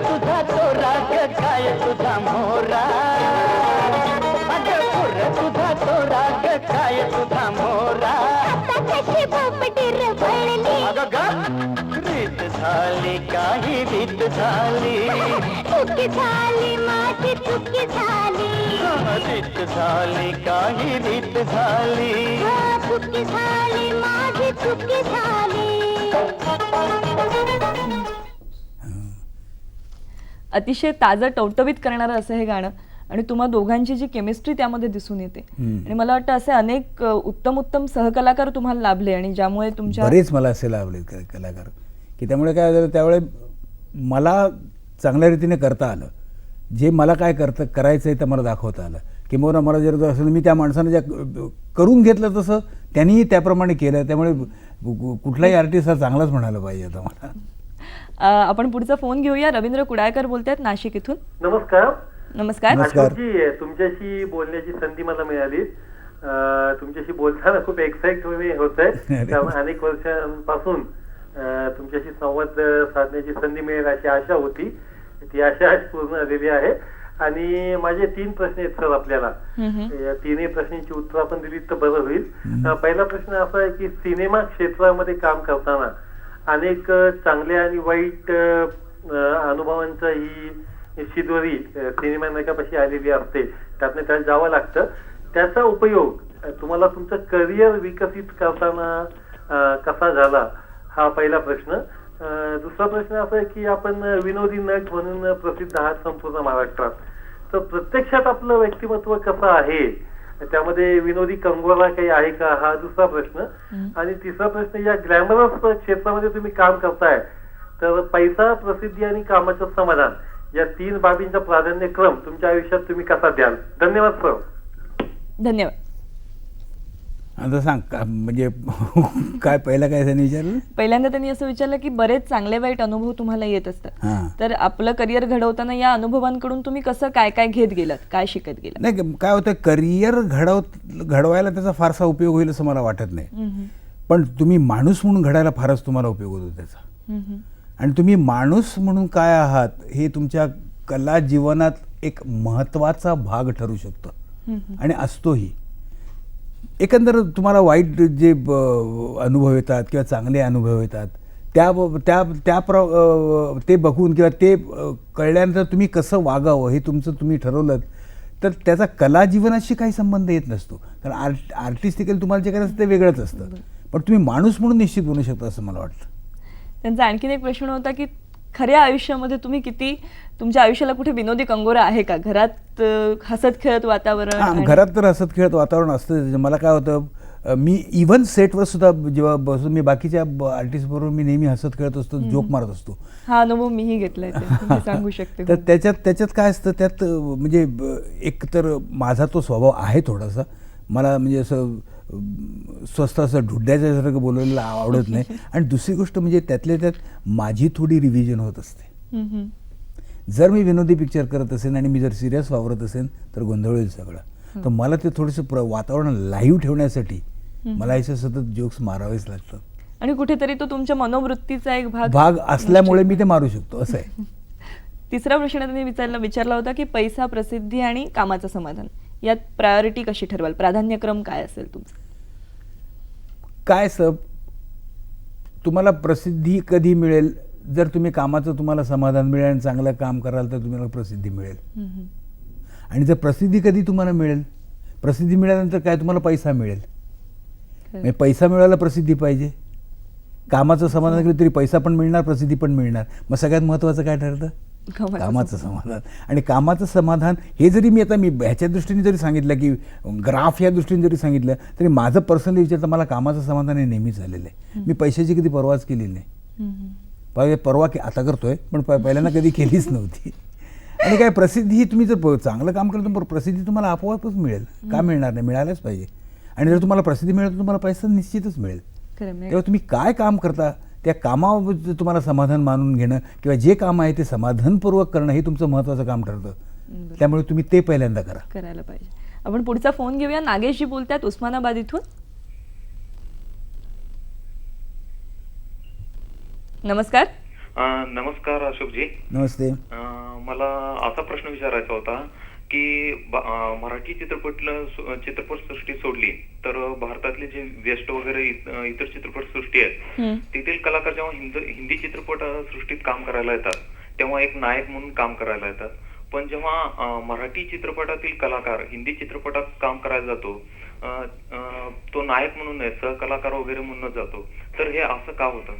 तुझा तो राग काय तुझा मोरा, तुझा तो राग काय तुझा मोरा. रीत झाली काही रीत झाली, चुकी झाली माझी चुकी झाली. रीत झाली काही रीत झाली, चुकी झाली माझी चुकी झाली. अतिशय ताजं टवटवीत करणारं असं हे गाणं आणि तुम्हा दोघांची जी केमिस्ट्री त्यामध्ये दिसून येते. आणि मला वाटतं असे अनेक उत्तम सहकलाकार तुम्हाला लाभले आणि ज्यामुळे तुमच्या बरेच मला असे लाभले कलाकार की त्यामुळे काय झालं, त्यावेळे मला चांगल्या रीतीने करता आलं. जे मला काय करायचं आहे ते मला दाखवता आलं. किंवा मला जर असं मी त्या माणसानं ज्या करून घेतलं तसं त्यांनीही त्याप्रमाणे केलं. त्यामुळे कुठलाही आर्टिस्ट हा चांगलाच म्हणायला पाहिजे आता मला. आपण पुढचा फोन घेऊया. रवींद्र कुडाळकर बोलतायत नाशिक इथून. नमस्कार. नमस्कार. तुमच्याशी बोलण्याची संधी मला मिळाली. तुमच्याशी बोलताना खूप एक्साइट होत आहे. अनेक वर्षांपासून तुमच्याशी संवाद साधण्याची संधी मिळेल अशी आशा होती. ती आशा आज पूर्ण झालेली आहे. आणि माझे 3 प्रश्न आहेत सर आपल्याला. या 3 प्रश्नांची उत्तर आपण दिली तर बरं होईल. पहिला प्रश्न असा आहे की सिनेमा क्षेत्रामध्ये काम करताना अनेक चांगल्या आणि वाईट अनुभवांचा ही शिदोरी सिनेमा नायकापाशी आलेली असते. त्यातनं त्याला जावं लागतं. त्याचा उपयोग तुम्हाला तुमचं करिअर विकसित करताना कसा झाला, हा पहिला प्रश्न. दुसरा प्रश्न असा आहे की आपण विनोदी नट म्हणून प्रसिद्ध आहात संपूर्ण महाराष्ट्रात. तर प्रत्यक्षात आपलं व्यक्तिमत्व कसं आहे, त्यामध्ये विनोदी कंगोरा काही आहे का, हा दुसरा प्रश्न. आणि तिसरा प्रश्न, या ग्लॅमरस क्षेत्रामध्ये तुम्ही काम करताय तर पैसा, प्रसिद्धी आणि कामाचं समाधान या 3 बाबींचा प्राधान्यक्रम तुमच्या आयुष्यात तुम्ही कसा द्याल. धन्यवाद सर. धन्यवाद. आता सांग म्हणजे काय पहिला काय त्यांनी विचारलं. पहिल्यांदा त्यांनी असं विचारलं की बरेच चांगले वाईट अनुभव तुम्हाला येत असतात, तर आपलं करिअर घडवताना या अनुभवांकडून तुम्ही कसं काय काय घेत गेलात, काय शिकत गेलात. नाही, काय होतं, करिअर घडवायला त्याचा फारसा उपयोग होईल असं मला वाटत नाही. पण तुम्ही माणूस म्हणून घडायला फारच तुम्हाला उपयोग होतो त्याचा. आणि तुम्ही माणूस म्हणून काय आहात हे तुमच्या कला जीवनात एक महत्त्वाचा भाग ठरू शकतो आणि असतोही. एकंदर तुम्हाला वाईट जे अनुभव येतात किंवा चांगले अनुभव येतात ते बघून किंवा ते कळल्यानंतर तुम्ही कसं वागावं हे तुम्ही ठरवलं तर त्याचा कला जीवनाशी काही संबंध येत नसतो. कारण आर्टिस्टिकल तुम्हाला जे करायचं ते वेगळंच असतं, पण तुम्ही माणूस म्हणून निश्चित बनू शकता असं मला वाटतं. त्यांचा आणखीन एक प्रश्न होता की खऱ्या आयुष्यामध्ये तुम्ही किती, तुमच्या आयुष्याला कुठे विनोदी कंगोरा आहे का, घरात हसत खेळत वातावरण. घरात तर हसत खेळत वातावरण असतं. मला काय होतं, मी इव्हन सेटवर सुद्धा जेव्हा बसून मी बाकीच्या आर्टिस्ट बरोबर मी नेहमी हसत खेळत असतो, जोक मारत असतो. हा अनुभव मीही घेतलाय ते. मी सांगू शकते. तर त्याच्यात काय असतं, त्यात म्हणजे एक तर माझा तो स्वभाव आहे थोडासा, मला म्हणजे असं स्वस्त असं ढुड्याच्यासारखं बोलायला आवडत नाही. आणि दुसरी गोष्ट म्हणजे त्यातल्या त्यात माझी थोडी रिव्हिजन होत असते. जर मी विनोदी पिक्चर करत असेल आणि मी जर सिरियस वावरत असेल तर गोंधळ होईल सगळं. तर मला ते थोडंसं वातावरण लाईव्ह ठेवण्यासाठी मला असे सतत जोक्स मारावेच लागतात. आणि कुठेतरी तो तुमच्या मनोवृत्तीचा एक भाग असल्यामुळे मी ते मारू शकतो, असं आहे. तिसरा प्रश्न त्यांनी विचारला होता की पैसा, प्रसिद्धी आणि कामाचं समाधान यात प्रायोरिटी कशी ठरवाल, प्राधान्यक्रम काय असेल तुमचं? काय तुम्हाला प्रसिद्धी कधी मिळेल? जर तुम्ही कामाचं तुम्हाला समाधान मिळेल आणि चांगलं काम कराल तर तुम्हाला प्रसिद्धी मिळेल. आणि जर प्रसिद्धी कधी तुम्हाला मिळेल? प्रसिद्धी मिळाल्यानंतर काय तुम्हाला पैसा मिळेल. म्हणजे पैसा मिळायला प्रसिद्धी पाहिजे, कामाचं समाधान केलं तरी पैसा पण मिळणार, प्रसिद्धी पण मिळणार. मग सगळ्यात महत्त्वाचं काय ठरतं? कामाचं समाधान. आणि कामाचं समाधान हे जरी मी ह्याच्या दृष्टीने जरी सांगितलं की ग्राफ या दृष्टीने जरी सांगितलं तरी माझं पर्सनली विचारतं मला कामाचं समाधान हे नेहमीच झालेलं आहे. मी पैशाची कधी परवाच केलेली नाही. परवा आता करतोय पण पहिल्यांदा कधी केलीच नव्हती. आणि काय प्रसिद्धी ही तुम्ही जर चांगलं काम केलं तर प्रसिद्धी तुम्हाला आपोआपच मिळेल. का मिळणार नाही? मिळायलाच पाहिजे. आणि जर तुम्हाला प्रसिद्धी मिळेल तर तुम्हाला पैसा निश्चितच मिळेल. तेव्हा तुम्ही काय काम करता त्या कामावर तुम्हाला समाधान मानून घेणं किंवा जे काम आहे ते समाधानपूर्वक करणं हे तुमचं महत्त्वाचं काम ठरतं. त्यामुळे तुम्ही ते पहिल्यांदा करायला पाहिजे. आपण पुढचा फोन घेऊया. नागेशजी बोलतात उस्मानाबाद इथून. नमस्कार. नमस्कार अशोकजी. नमस्ते. मला असा प्रश्न विचारायचा होता की मराठी चित्रपटसृष्टी सोडली तर भारतातले जे वेस्ट वगैरे इतर चित्रपटसृष्टी आहेत तेथील कलाकार जेव्हा हिंदी चित्रपट सृष्टीत काम करायला येतात तेव्हा एक नायक म्हणून काम करायला येतात. पण जेव्हा मराठी चित्रपटातील कलाकार हिंदी चित्रपटात काम करायला जातो तो नायक म्हणून नाही, सहकलाकार वगैरे म्हणून जातो. तर हे असं का होतं?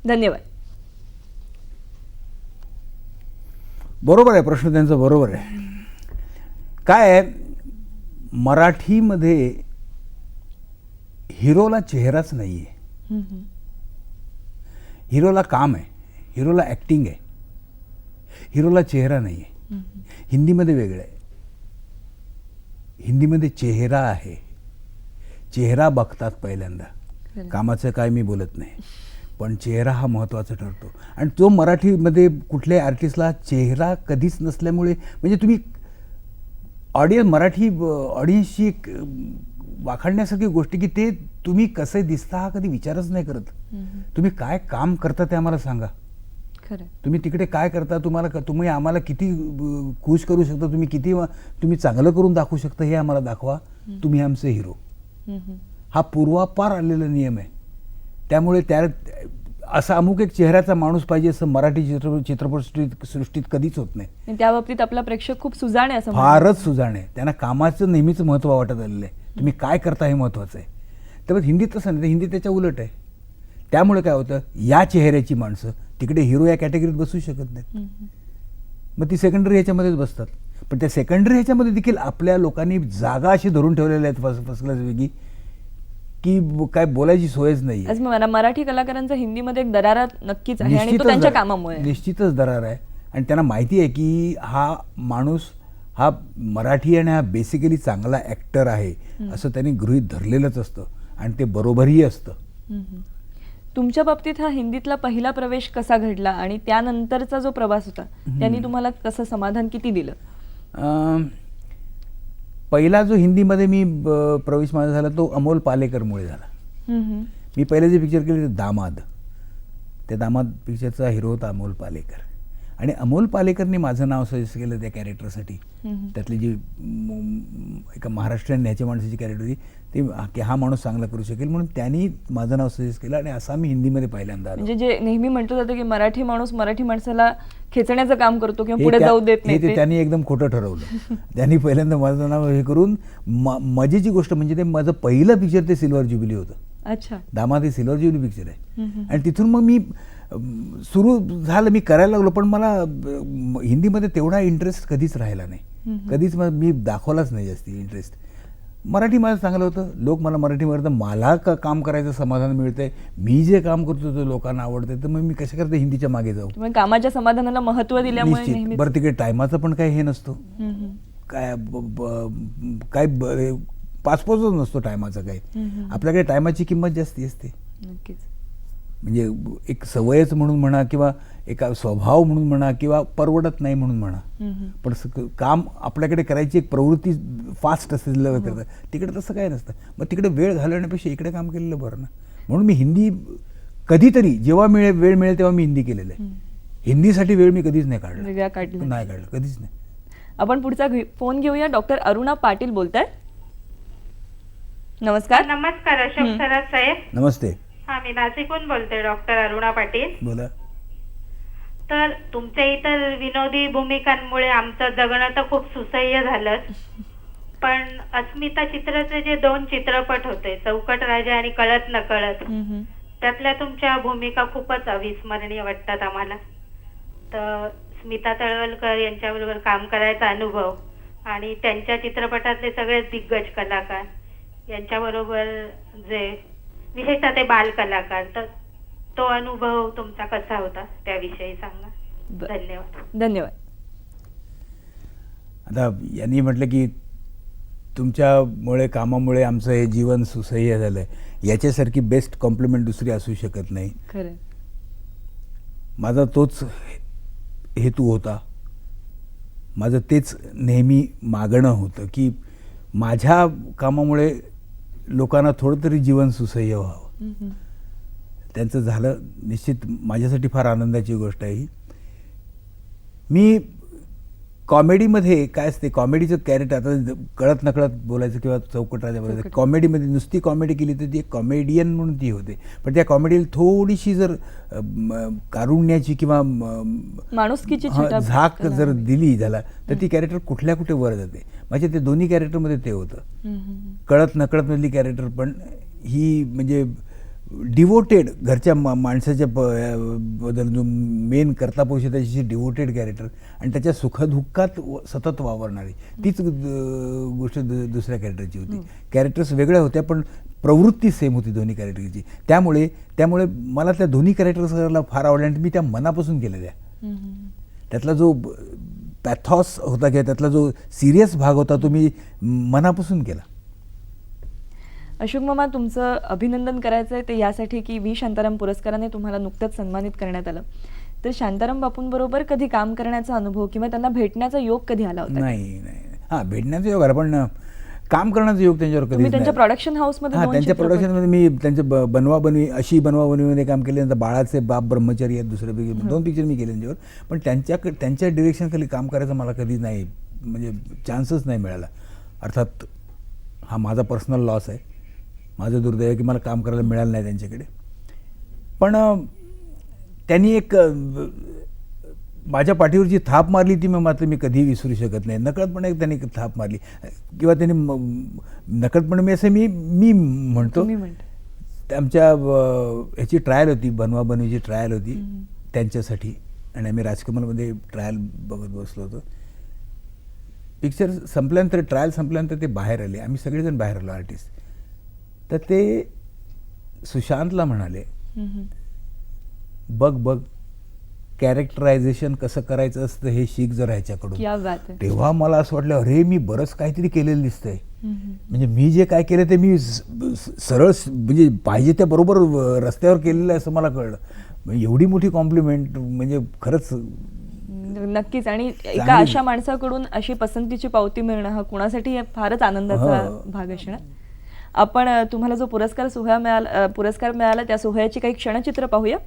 धन्यवाद. बरोबर आहे, प्रश्न त्यांचा बरोबर आहे. काय आहे, मराठीमध्ये हिरोला चेहराच नाही आहे. हिरोला काम आहे, हिरोला ॲक्टिंग आहे, हिरोला चेहरा नाही आहे. हिंदीमध्ये वेगळं आहे. हिंदीमध्ये चेहरा आहे, चेहरा बघतात पहिल्यांदा. कामाचं काय मी बोलत नाही, पण चेहरा हा महत्त्वाचा ठरतो. आणि तो मराठीमध्ये कुठल्याही आर्टिस्टला चेहरा कधीच नसल्यामुळे म्हणजे तुम्ही मराठी ऑडियन्सची वाखाणण्यासारखी गोष्टी की ते तुम्ही कसे दिसता हा कधी विचारच नाही करत. तुम्ही काय काम करता ते आम्हाला सांगा. तुम्ही तिकडे काय करता, तुम्ही आम्हाला किती खुश करू शकता, तुम्ही चांगलं करून दाखवू शकता हे आम्हाला दाखवा. तुम्ही आमचे हिरो. हा पूर्वापार आलेला नियम आहे. त्यामुळे असा अमुक एक चेहऱ्याचा माणूस पाहिजे असं मराठी चित्रपट सृष्टीत कधीच होत नाही. त्या बाबतीत आपला प्रेक्षक खूप सुजाण आहे, असं फारच सुजाण आहे. त्यांना कामाचं नेहमीच महत्त्व वाटत आलेलं आहे. तुम्ही काय करता हे महत्त्वाचं आहे. त्यामुळे हिंदीत तसं नाही, हिंदी त्याच्या उलट आहे. त्यामुळे काय होतं, या चेहऱ्याची माणसं तिकडे हिरो या कॅटेगरीत बसू शकत नाहीत. मग ती सेकंडरी ह्याच्यामध्येच बसतात. पण त्या सेकंडरी ह्याच्यामध्ये देखील आपल्या लोकांनी जागा अशी धरून ठेवलेल्या आहेत फर्स्ट क्लास वेगळी की काय बोलायची सोयच नाही. मराठी कलाकारांचा हिंदीमध्ये एक दरारा नक्कीच आहे आणि तो त्यांच्या कामामुळे निश्चितच दरार आहे. आणि त्यांना माहिती आहे की हा माणूस हा मराठी आणि हा बेसिकली चांगला ॲक्टर आहे असं त्यांनी गृहीत धरलेलंच असतं आणि ते बरोबरही असतं. तुमच्या बाबतीत हा हिंदीतला पहिला प्रवेश कसा घडला आणि त्यानंतरचा जो प्रवास होता त्यांनी तुम्हाला कसं समाधान किती दिलं? पहिला जो हिंदीमध्ये मी प्रवेश माझा झाला तो अमोल पालेकरमुळे झाला. मी पहिले जे पिक्चर केले ते दामाद, त्या दामाद पिक्चरचा हिरो होता अमोल पालेकर. आणि अमोल पालेकरने माझं नाव सजेस्ट केलं त्या कॅरेक्टरसाठी. त्यातली जी एका महाराष्ट्रीयन ह्याच्या माणसाची कॅरेक्टर होती ते की हा माणूस चांगला करू शकेल म्हणून त्यांनी माझं नाव सजेस्ट केलं आणि असा मी हिंदीमध्ये पहिल्यांदा आलो. म्हणजे जे नेहमी म्हटलं जातं की मराठी माणूस मराठी माणसाला खेचण्याचं काम करतो किंवा पुढे जाऊ देत नाही, ते त्यांनी एकदम खोटं ठरवलं. त्यांनी पहिल्यांदा माझं नाव हे करून मजेची गोष्ट म्हणजे ते माझं पहिलं पिक्चर ते सिल्वर ज्युबिली होतं. अच्छा. दामाद हे सिल्वर ज्युबिली पिक्चर आहे. आणि तिथून मग मी सुरू झालं, मी करायला लागलो. पण मला हिंदीमध्ये तेवढा इंटरेस्ट कधीच राहिला नाही. कधीच मी दाखवलाच नाही जास्ती इंटरेस्ट. मराठी माझं चांगलं होतं, लोक मला मराठीमध्ये मला काम करायचं समाधान मिळतंय, मी जे काम करतो ते लोकांना आवडतंय, तर मग मी कशा करता हिंदीच्या मागे जाऊ. तुम्ही कामाच्या समाधानाला महत्त्व दिल्यामुळे निश्चित. नेहमीच बरं तिकडे टायमाचं पण काही हे नसतो, हम्म, हम्म. काय पासपोर्टच नसतो टायमाचा काही. आपल्याकडे टायमाची किंमत जास्ती असते. नक्कीच. म्हणजे एक सवयच म्हणून म्हणा किंवा एका स्वभाव म्हणून म्हणा किंवा परवडत नाही म्हणून म्हणा, पण काम आपल्याकडे करायची एक प्रवृत्ती फास्ट असते करतात. तिकडे तसं काय नसतं. मग तिकडे वेळ घालवण्यापेक्षा इकडे काम केलेलं बरं ना. म्हणून मी हिंदी कधीतरी जेव्हा वेळ मिळेल तेव्हा मी हिंदी केलेलं आहे. हिंदीसाठी वेळ मी कधीच नाही काढला, वेगळा काढला नाही काढलं, कधीच नाही. आपण पुढचा फोन घेऊया. डॉक्टर अरुणा पाटील बोलतायत. नमस्कार. नमस्कार अशोक सराफ साहेब. नमस्ते. हा, मी नाशिकहून बोलते, डॉक्टर अरुणा पाटील. बोला. तर तुमच्या इतर विनोदी भूमिकांमुळे आमचं जगणं तर खूप सुसह्य झालं, पण अस्मिता चित्राचे जे 2 चित्रपट होते, चौकट राजा आणि कळत नकळत, त्यातल्या तुमच्या भूमिका खूपच अविस्मरणीय वाटतात आम्हाला. तर स्मिता तळवलकर यांच्याबरोबर काम करायचा अनुभव आणि त्यांच्या चित्रपटातले सगळे दिग्गज कलाकार यांच्याबरोबर जे विशेषतः ते बाल कलाकार, तर तो अनुभव तुमचा कसा होता त्याविषयी सांगा. धन्यवाद. धन्यवाद. आता यांनी म्हटलं की तुमच्यामुळे कामामुळे आमचं हे जीवन सुसह्य झालंय, याच्यासारखी बेस्ट कॉम्प्लिमेंट दुसरी असू शकत नाही. खरं. माझा तोच हेतू होता, माझं तेच नेहमी मागणं होतं की माझ्या कामामुळे लोकांना थोडं तरी जीवन सुसह्य व्हावं. त्यांचं झालं, निश्चित माझ्यासाठी फार आनंदाची गोष्ट आहे ही. मी कॉमेडीमध्ये काय असते, कॉमेडीचं कॅरेक्टर, आता कळत नकळत बोलायचं किंवा चौकट राजा बोलायचं, कॉमेडीमध्ये नुसती कॉमेडी केली तर ती एक कॉमेडियन म्हणून ती होते, पण त्या कॉमेडीला थोडीशी जर कारुण्याची किंवा माणुसकीची झाक जर दिली झाला तर ती कॅरेक्टर कुठल्या कुठे वर जाते. म्हणजे ते दोन्ही कॅरेक्टरमध्ये ते होतं. कळत नकळत मधली कॅरेक्टर पण ही म्हणजे डिवोटेड घरच्या माणसाच्या बद्दल जो मेन करता पोषे त्याची डिवोटेड कॅरेक्टर आणि त्याच्या सुखदुःखात सतत वावरणारी तीच गोष्ट दुसऱ्या कॅरेक्टरची होती. कॅरेक्टर्स वेगळ्या होत्या पण प्रवृत्ती सेम होती दोन्ही कॅरेक्टरची. त्यामुळे मला त्या दोन्ही कॅरेक्टर्सला फार आवडल्या आणि मी त्या मनापासून केलेल्या. त्यातला जो पॅथॉस होता किंवा त्यातला जो सिरियस भाग होता तो मी मनापासून केला. अशोक मामा, तुमचं अभिनंदन करायचं आहे ते यासाठी की व्ही शांताराम पुरस्काराने तुम्हाला नुकतंच सन्मानित करण्यात आलं. तर शांताराम बापूंबरोबर कधी काम करण्याचा अनुभव किंवा त्यांना भेटण्याचा योग कधी आला होता? नाही. हां, भेटण्याचा योग आला पण काम करण्याचा योग त्यांच्यावर कधी. त्यांच्या प्रोडक्शन हाऊसमध्ये? हां, त्यांच्या प्रोडक्शनमध्ये मी त्यांच्या बनवाबनवीमध्ये काम केले. नंतर बाळाचे बाप ब्रह्मचारी आहेत दुसऱ्यापैकी 2 पिक्चर मी केले त्यांच्यावर. पण त्यांच्या डिरेक्शनखाली काम करायचं मला कधी नाही, म्हणजे चान्सच नाही मिळाला. अर्थात हा माझा पर्सनल लॉस आहे, माझं दुर्दैव आहे की मला काम करायला मिळालं नाही त्यांच्याकडे. पण त्यांनी एक माझ्या पाठीवरची थाप मारली ती मात्र मी कधी विसरू शकत नाही. नकळतपणे त्यांनी थाप मारली किंवा त्यांनी नकळतपणे मी असं मी म्हणतो आमच्या ह्याची ट्रायल होती, बनवाबनवीची ट्रायल होती त्यांच्यासाठी आणि आम्ही राजकमलमध्ये ट्रायल बघत बसलो होतो. पिक्चर संपल्यानंतर, ट्रायल संपल्यानंतर ते बाहेर आले, आम्ही सगळेजण बाहेर आलो आर्टिस्ट. तर ते सुशांतला म्हणाले, बघ कॅरेक्टरायझेशन कसं करायचं असतं हे शिक जर ह्याच्याकडून. तेव्हा मला असं वाटलं अरे मी बरंच काहीतरी केलेलं दिसतंय. म्हणजे मी जे काय केलं ते मी सरळ म्हणजे पाहिजे त्या बरोबर रस्त्यावर केलेलं आहे असं मला कळलं. म्हणजे एवढी मोठी कॉम्प्लिमेंट म्हणजे खरंच. नक्कीच. आणि एका अशा माणसाकडून अशी पसंतीची पावती मिळणं हा कुणासाठी फारच आनंदाचा भाग असणार. आपण तुम्हाला जो पुरस्कार मिळाला त्या सोहळ्याची काही क्षणचित्र पाहूया.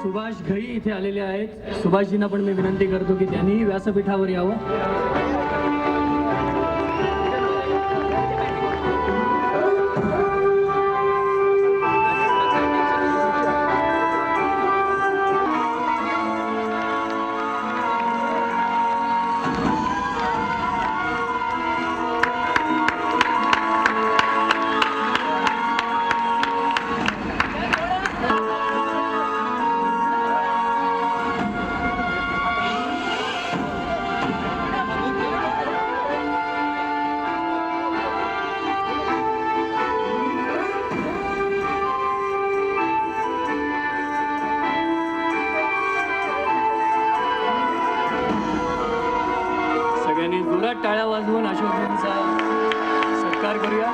सुभाष घई इथे आलेले आहेत. सुभाषजींना पण मी विनंती करतो की त्यांनी व्यासपीठावर यावं. टाळ्या वाजवून अशोकजींचा सत्कार करूया.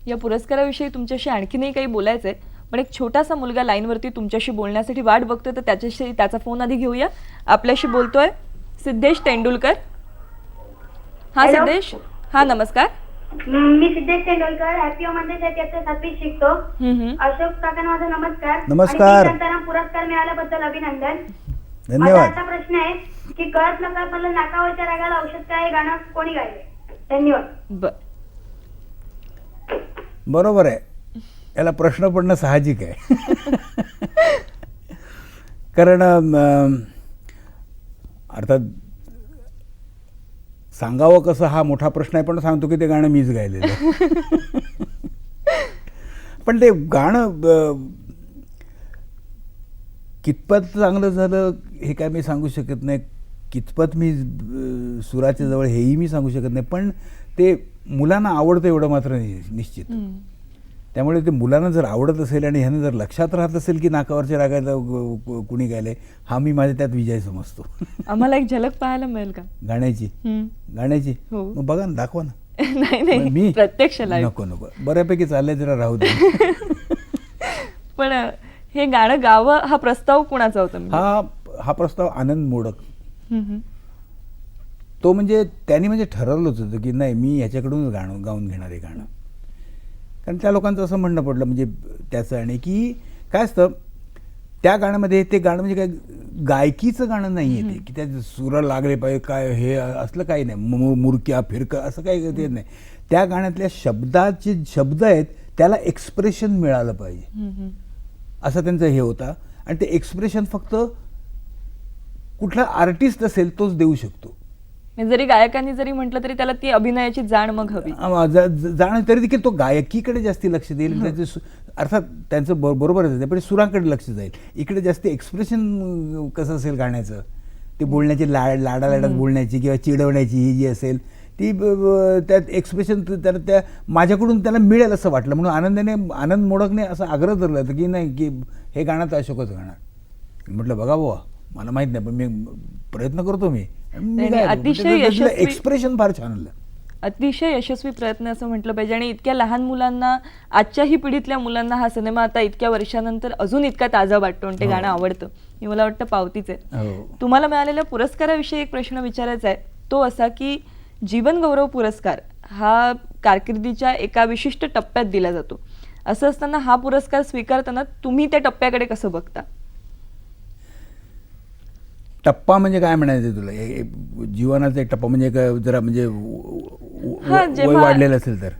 या पुरस्काराविषयी तुमच्याशी आणखीनही काही बोलायचं आहे, पण एक छोटासा मुलगा लाईनवरती तुमच्याशी बोलण्यासाठी वाट बघतोय, तर त्याच्याशी त्याचा फोन आधी घेऊया. आपल्याशी बोलतोय सिद्धेश तेंडुलकर. हा हॅलो. सिद्धेश. हा नमस्कार. मी सिद्धेश तेंडुलकर, हॅपी होममध्ये इयत्ता 7वीत शिकतो. अशोक काकांना माझा नमस्कार. नमस्कार. आणि शांताराम पुरस्कार मिळाल्याबद्दल अभिनंदन. माझा धन्यवाद. असा प्रश्न आहे की कळत नका मला नाकावरच्या रागाला औषध काय, हे गाणं कोणी गायले? धन्यवाद. बरोबर आहे. याला प्रश्न पडणं साहजिक आहे. कारण अर्थात सांगावं कसं हा मोठा प्रश्न आहे, पण सांगतो की ते गाणं मीच गायलेलं आहे. पण ते गाणं कितपत चांगलं झालं हे काय मी सांगू शकत नाही, कितपत मी सुराच्या जवळ हेही मी सांगू शकत नाही, पण ते मुलांना आवडतं एवढं मात्र निश्चित. त्यामुळे ते मुलांना जर आवडत असेल आणि ह्यानं जर लक्षात राहत असेल की नाकावरच्या रागाला कुणी गायले, हा मी माझ्या त्यात विजय समजतो. आम्हाला एक झलक पाहायला मिळेल का गाण्याची? गाण्याची मग बघा ना, दाखवा ना. नाही मी प्रत्यक्ष लाईव्ह नको बऱ्यापैकी चाललंय, जरा राहू दे. पण हे गाणं गावं हा प्रस्ताव कुणाचा होता? हा प्रस्ताव आनंद मोडक. तो म्हणजे त्यांनी म्हणजे ठरवलंच होतं की नाही, मी ह्याच्याकडूनच गाऊन घेणार आहे गाणं. कारण त्या लोकांचं असं म्हणणं पडलं म्हणजे त्याचं, आणि की काय असतं त्या गाण्यामध्ये, ते गाणं म्हणजे काय गायकीचं गाणं नाही आहे ते, की त्या सुरा लागले पाहिजे काय हे असलं काही नाही, मुरक्या फिरका असं काही ते नाही. त्या गाण्यातल्या शब्दाचे शब्द आहेत त्याला एक्सप्रेशन मिळालं पाहिजे असं त्यांचं हे होता. आणि ते एक्सप्रेशन फक्त कुठला आर्टिस्ट असेल तोच देऊ शकतो. जरी गायकांनी जरी म्हटलं तरी त्याला ती अभिनयाची जाण मग हवी. जाण तरी देखील तो गायकीकडे जास्ती लक्ष देईल. त्याचे अर्थात त्यांचं बरोबरच आहे, पण सुरांकडे लक्ष जाईल. इकडे जास्त एक्सप्रेशन कसं असेल गाण्याचं, ते बोलण्याची लाडालाडात बोलण्याची किंवा चिडवण्याची ही जी असेल ती त्यात एक्सप्रेशन त्या माझ्याकडून त्याला मिळेल असं वाटलं, म्हणून आनंद मोडकने असं आग्रह धरला होता की नाही, की हे गाणं तर अशोकच गाणार. म्हटलं बघा बुवा, मला माहित नाही, पण मी प्रयत्न करतो. मी अतिशय यशस्वी एक्सप्रेशन फार छान आलं. अतिशय यशस्वी प्रयत्न असं म्हटलं पाहिजे. आणि इतक्या लहान मुलांना, आजच्याही पिढीतल्या मुलांना हा सिनेमा आता इतक्या वर्षानंतर अजून इतका ताजा वाटतो आणि ते गाणं आवडतं. हे मला वाटतं पावतीच आहे. तुम्हाला मिळालेल्या पुरस्काराविषयी एक प्रश्न विचारायचा आहे, तो असा की जीवन गौरव पुरस्कार हा कारकिर्दीच्या एका विशिष्ट टप्प्यात दिला जातो. असं असताना हा पुरस्कार स्वीकारताना तुम्ही त्या टप्प्याकडे कसं बघता? टप्पा म्हणजे काय म्हणायचं तुला? जीवनाचा एक टप्पा म्हणजे जरा म्हणजे वय वाढलेलं असेल तर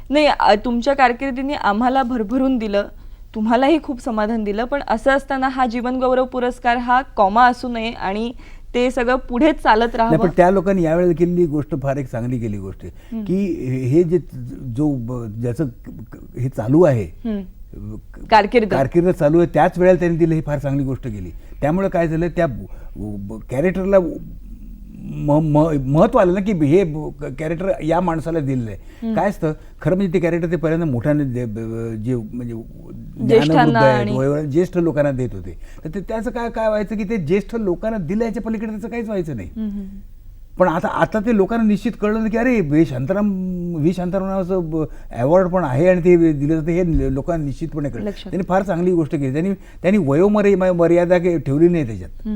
नाही. तुमच्या कारकिर्दीने आम्हाला भरभरून दिलं, तुम्हालाही खूप समाधान दिलं, पण असं असताना हा जीवन गौरव पुरस्कार हा कॉमा असू नये आणि ते सगळं पुढे चालत राहावं. पण त्या लोकांनी यावेळेला केलेली गोष्ट फार एक चांगली केली गोष्ट आहे की हे जे ज्याचं हे चालू आहे, कारकीर्द चालू आहे, त्याच वेळेला त्यांनी दिलं, ही फार चांगली गोष्ट केली. त्यामुळे काय झालं, त्या कॅरेक्टरला महत्व आलं ना, की हे कॅरेक्टर या माणसाला दिलेलं आहे. काय असतं खरं म्हणजे ते कॅरेक्टर ते पहिल्यांदा मोठ्याने जे म्हणजे ज्येष्ठ लोकांना देत होते, तर त्याचं काय व्हायचं की ते ज्येष्ठ लोकांना दिलं, याच्या पलीकडे त्याचं काहीच व्हायचं नाही. पण आता ते लोकांना निश्चित कळलं की अरे व्ही शांताराम नावाचं अवॉर्ड पण आहे आणि ते दिलं जातं, हे लोकांना निश्चितपणे कळलं. त्यांनी फार चांगली गोष्ट केली. त्यांनी वयोमर्यादा ठेवली नाही त्याच्यात.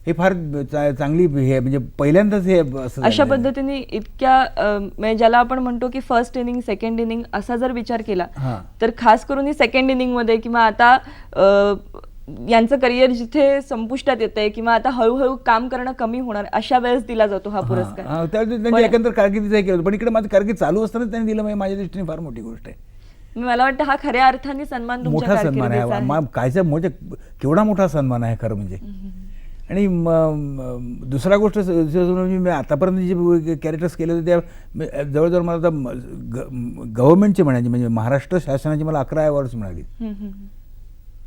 हे फार चांगली हे म्हणजे पहिल्यांदाच हे अशा पद्धतीने इतक्या म्हणजे ज्याला आपण म्हणतो की फर्स्ट इनिंग सेकंड इनिंग असा जर विचार केला तर खास करून सेकंड इनिंग मध्ये किंवा आता यांचं करिअर जिथे संपुष्टात येतंय किंवा आता हळूहळू काम करणं कमी होणार अशा वेळेस दिला जातो हा पुरस्कार. त्यांनी एकंदर कारकिर्दीचा केलं, पण इकडे माझं कारकीर्द चालू असताना त्यांनी दिलं, म्हणजे माझ्या दृष्टीने फार मोठी गोष्ट आहे. मला वाटतं हा खऱ्या अर्थाने सन्मान, मोठा सन्मान आहे. कायचा म्हणजे केवढा मोठा सन्मान आहे खरं म्हणजे. आणि दुसरा गोष्ट म्हणजे मी आतापर्यंत जे कॅरेक्टर्स केले होते त्या जवळजवळ मला आता गव्हर्नमेंटचे म्हणायचे, म्हणजे महाराष्ट्र शासनाची मला 11 अवॉर्ड्स मिळाली.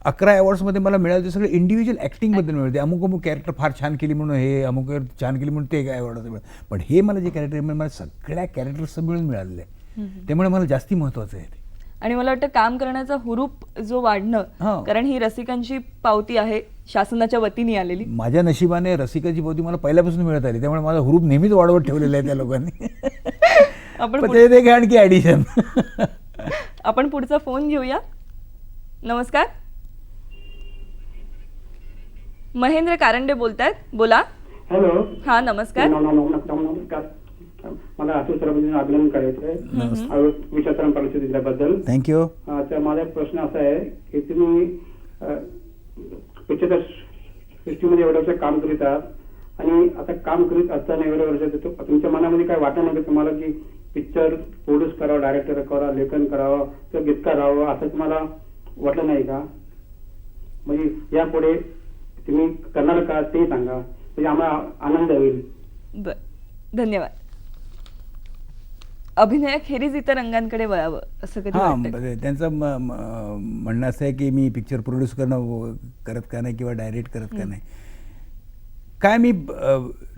11 अवॉर्ड्समध्ये मला मिळालं ते सगळे इंडिव्हिज्युअल ॲक्टिंगबद्दल मिळते. अमुक अमुक कॅरेक्टर फार छान केली म्हणून हे, अमुक छान केली म्हणून ते काय अवॉर्डाचं मिळालं. पण हे मला जे कॅरेक्टर मला सगळ्या कॅरेक्टर्सचं मिळून मिळालेलं आहे. त्यामुळे मला जास्ती महत्त्वाचं आहे ते. आणि मला वाटतं काम करण्याचा हुरूप जो वाढणं, कारण ही रसिकांची पावती आहे शासनाच्या वतीने आलेली. माझ्या नशिबाने रसिकाची पावती मला पहिल्यापासून मिळत आली, त्यामुळे माझा हुरूप नेहमीच वाढवत ठेवलेला आहे त्या लोकांनी. आपण पण ते घ्या आणखी ॲडिशन. आपण पुढचा फोन घेऊया. नमस्कार, महेंद्र कारंडे बोलतायत, बोला. हॅलो. हा नमस्कार. नमस्कार. मला अतुल सरांबद्दल अभिनंदन करायचं विचार करायचं दिल्याबद्दल. थँक्यू. तर माझा एक प्रश्न असा आहे की तुम्ही पिक्चर सृष्टीमध्ये एवढं वर्ष काम करीत आहात आणि आता काम करीत असताना एवढ्या वर्षात तुमच्या मनामध्ये काय वाटत नाही तुम्हाला की पिक्चर प्रोड्यूस करावं, डायरेक्टर करावं, लेखन करावं किंवा गीतकार राहावं असं तुम्हाला वाटलं नाही का? म्हणजे यापुढे तुम्ही करणार का ते सांगा, म्हणजे आम्हाला आनंद होईल. बर, धन्यवाद. अभिनयाखेरीज इतर रंगांकडे वळावं असं कधी वाटतं? त्यांचं म्हणणं असं आहे की मी पिक्चर प्रोड्यूस करणं करत का नाही किंवा डायरेक्ट करत का नाही. काय मी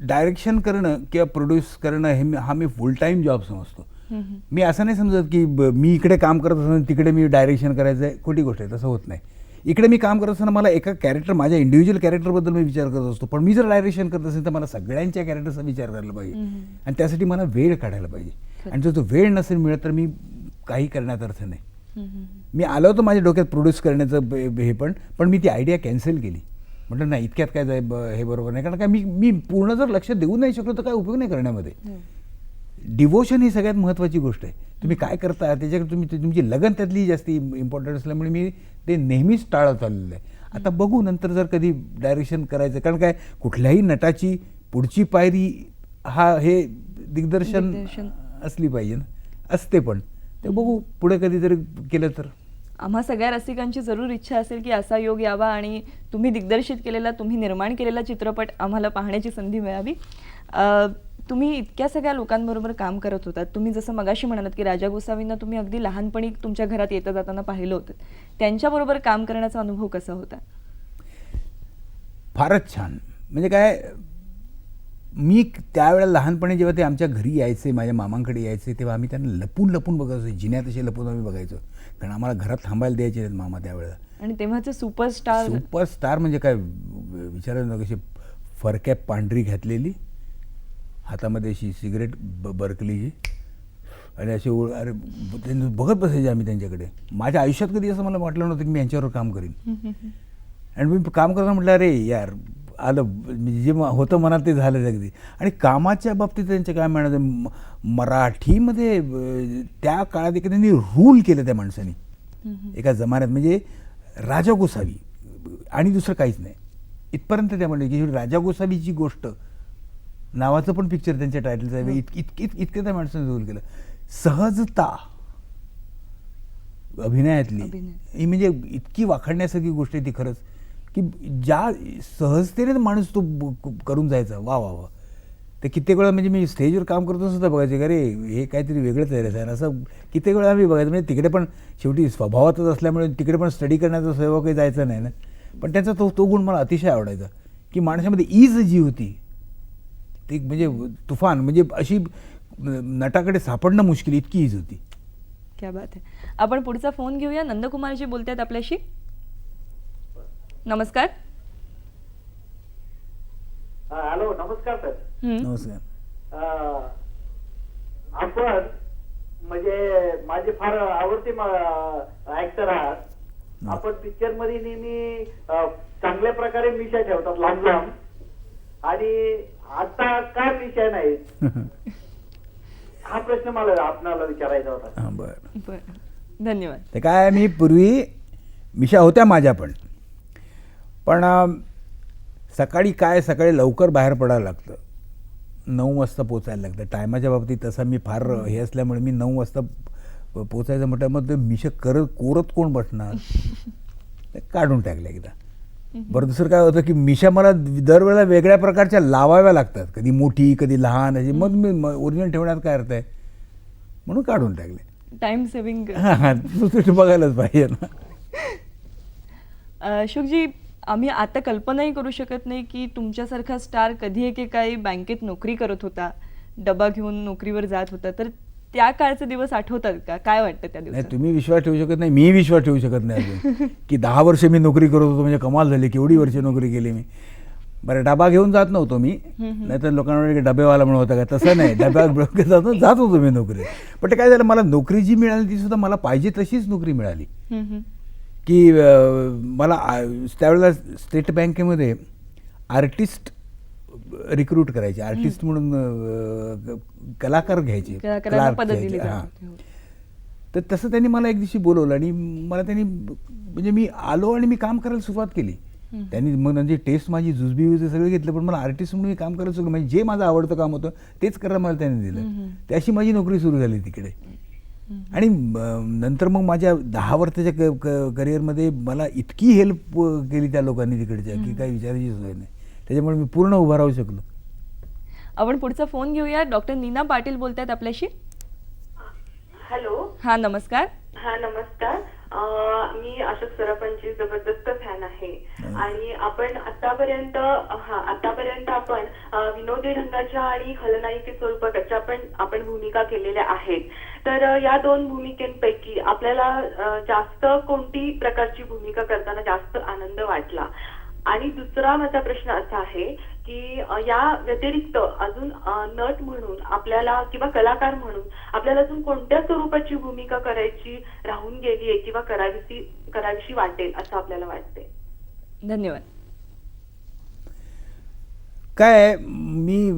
डायरेक्शन करणं किंवा प्रोड्यूस करणं हे हा मी फुल टाईम जॉब समजतो. मी असं नाही समजत की मी इकडे काम करत असताना तिकडे मी डायरेक्शन करायचं आहे. खोटी गोष्ट आहे, तसं होत नाही. इकडे मी काम करत असताना मला एका कॅरेक्टर, माझ्या इंडिव्हिज्युअल कॅरेक्टरबद्दल मी विचार करत असतो, पण मी जर डायरेक्शन करत असेल तर मला सगळ्यांच्या कॅरेक्टरचा विचार करायला पाहिजे आणि त्यासाठी मला वेळ काढायला पाहिजे. आणि जर तो वेळ नसेल मिळत तर मी काही करण्यात अर्थ नाही. मी आलो होतो माझ्या डोक्यात प्रोड्यूस करण्याचं हे, पण मी ती आयडिया कॅन्सल केली. म्हटलं नाही, इतक्यात काय जाय हे बरोबर नाही. कारण काय मी पूर्ण जर लक्ष देऊ नाही शकलो तर काय उपयोग नाही करण्यामध्ये. डिवोशन ही सगळ्यात महत्त्वाची गोष्ट आहे. तुम्ही काय करता त्याच्याकडे तुमची लगन त्यातली जास्त इम्पॉर्टंट असल्यामुळे मी ते नेहमीच टाळत आलेलं आहे. आता बघू नंतर जर कधी डायरेक्शन करायचं. कारण काय कुठल्याही नटाची पुढची पायरी हे दिग्दर्शन असली पाहिजे ना, असते. पण ते बघू पुढे कधीतरी केलं तर. आम्हा सगळ्या रसिकांची जरूर इच्छा असेल की असा योग यावा आणि तुम्ही दिग्दर्शित केलेला, तुम्ही निर्माण केलेला चित्रपट आम्हाला पाहण्याची संधी मिळावी. तुम्ही इतक्या सगळ्या लोकांबरोबर काम करत होतात. तुम्ही जसं मगाशी म्हणालात की राजा गोसावींना तुम्ही अगदी लहानपणी तुमच्या घरात येता जाताना पाहिलं होतं. त्यांच्याबरोबर काम करण्याचा अनुभव कसा होता? फारच छान. म्हणजे काय, मी त्यावेळेला लहानपणी जेव्हा ते आमच्या घरी यायचे, माझ्या मामांकडे यायचे, तेव्हा आम्ही त्यांना लपून लपून बघायचो. जिन्यात असे लपून आम्ही बघायचो, कारण आम्हाला घरात थांबायला द्यायचे नाहीत मामा त्यावेळेला. आणि तेव्हाचे सुपरस्टार म्हणजे काय विचारायला नको, कशी फरकॅप पांढरी घातलेली, हातामध्ये अशी सिगरेट बरकलीची आणि असे अरे बघत बसायचे आम्ही त्यांच्याकडे. माझ्या आयुष्यात कधी असं मला वाटलं नव्हतं की मी यांच्यावर काम करीन. आणि मी काम करताना म्हटलं अरे यार आलं, जे होतं मनात ते झालं अगदी. आणि कामाच्या बाबतीत त्यांचं काय म्हणायचं, मराठीमध्ये त्या काळात एक त्यांनी रूल केलं त्या माणसाने एका जमान्यात, म्हणजे राजा गोसावी आणि दुसरं काहीच नाही इथपर्यंत. त्या म्हणजे की राजा गोसावीची गोष्ट नावाचं पण पिक्चर त्यांच्या टायटलचं आहे. इतकं त्या माणसाने रूल केलं. सहजता अभिनयातली ही म्हणजे इतकी वाखाणण्यासारखी गोष्ट आहे ती खरंच, की ज्या सहजतेने माणूस तो करून जायचा. वा वा वा. ते कित्येक वेळा म्हणजे मी स्टेजवर काम करतो सुद्धा बघायचे का रे हे काहीतरी वेगळंच आहे रे सर, असं कित्येक वेळा आम्ही बघायचं. म्हणजे तिकडे पण शेवटी स्वभावातच असल्यामुळे तिकडे पण स्टडी करण्याचा स्वभाव काही जायचं नाही ना. पण त्यांचा तो गुण मला अतिशय आवडायचा, की माणसामध्ये ईज जी होती ती म्हणजे तुफान, म्हणजे अशी नटाकडे सापडणं मुश्किल, इतकी ईज होती. क्या बात आहे. आपण पुढचा फोन घेऊया. नंदकुमारजी बोलतायत आपल्याशी. नमस्कार. हॅलो, नमस्कार सर. नमस्कार. आपण म्हणजे माझे फार आवडते ऍक्टर आहात. आपण पिक्चर मध्ये नेहमी चांगल्या प्रकारे मिशा ठेवतात लांब लांब, आणि आता काय मिशा नाहीत. हा प्रश्न मला आपणाला विचारायचा होता. बरं, धन्यवाद. ते काय, मी पूर्वी मिशा होत्या माझ्या पण सकाळी लवकर बाहेर पडायला लागतं. 9 वाजता पोचायला लागतं. टायमाच्या बाबतीत तसा मी फार हे असल्यामुळे मी 9 वाजता पोचायचं म्हटलं, मग ते मिशा कोरत कोण बसणार, काढून टाकलं एकदा. बरं, दुसरं काय होतं की मिशा मला दरवेळेला वेगळ्या प्रकारच्या लावाव्या लागतात, कधी मोठी कधी लहान अशी. मग मी ओरिजिनल ठेवण्यात काय अर्थ आहे, म्हणून काढून टाकले. टाइम सेव्हिंग हां, बघायलाच पाहिजे ना. अशोकजी, आम्ही आता कल्पनाही करू शकत नाही की तुमच्यासारखा स्टार कधी एकेकाळी बँकेत नोकरी करत होता, डबा घेऊन नोकरीवर जात होता. तर त्या काळचे दिवस आठवतात का? काय वाटतं त्या नाही, दिवसात? तुम्ही विश्वास ठेवू शकत नाही, मी विश्वास ठेवू शकत नाही अजून की 10 वर्ष मी नोकरी करत होतो म्हणजे कमाल झाली, केवढी वर्ष नोकरी केली मी. बरं, डबा घेऊन जात नव्हतो मी, नाहीतर लोकांना डबेवाला म्हणून होता का, तसं नाही, डब्या जात होतो मी नोकरी. पण ते काय झालं, मला नोकरी जी मिळाली ती सुद्धा मला पाहिजे तशीच नोकरी मिळाली. की मला त्यावेळेला स्टेट बँकेमध्ये आर्टिस्ट रिक्रूट करायचे, आर्टिस्ट म्हणून कलाकार घ्यायचे, कलाकारांना पद दिली हां. जात होती. तर तसं त्यांनी मला एक दिवशी बोलवलं आणि मला त्यांनी, म्हणजे मी आलो आणि मी काम करायला सुरुवात केली. त्यांनी मग म्हणजे टेस्ट माझी जुजबी वगैरे सगळं घेतलं, पण मला आर्टिस्ट म्हणून मी काम करायला सुरू, म्हणजे जे माझं आवडतं काम होतं तेच करायला मला त्यांनी दिलं. त्याशी माझी नोकरी सुरू झाली तिकडे. आणि नंतर मग माझ्या 10 वर्षाच्या करिअरमध्ये मला इतकी हेल्प केली त्या लोकांनी तिकडच्या की काही विचारायची सोय नाही. त्याच्यामुळे मी पूर्ण उभा राहू शकलो. आपण पुढचा फोन घेऊया. डॉक्टर नीना पाटील बोलतायत आपल्याशी. हॅलो. हा, नमस्कार. हा, नमस्कार. मी अशोक सराफांची जबरदस्त फॅन आहे आणि आपण आतापर्यंत आपण विनोदी ढंगाच्या आणि खलनायिके स्वरूपाच्या आपण भूमिका केलेल्या आहेत. तर या 2 भूमिकेंपैकी आपल्याला जास्त कोणती प्रकारची भूमिका करताना जास्त आनंद वाटला? आणि दुसरा माझा प्रश्न असा आहे की या व्यतिरिक्त अजून नट म्हणून आपल्याला किंवा कलाकार म्हणून आपल्याला अजून कोणत्या स्वरूपाची भूमिका करायची राहून गेली आहे किंवा करावीशी वाटेल असं आपल्याला वाटते? धन्यवाद. काय, मी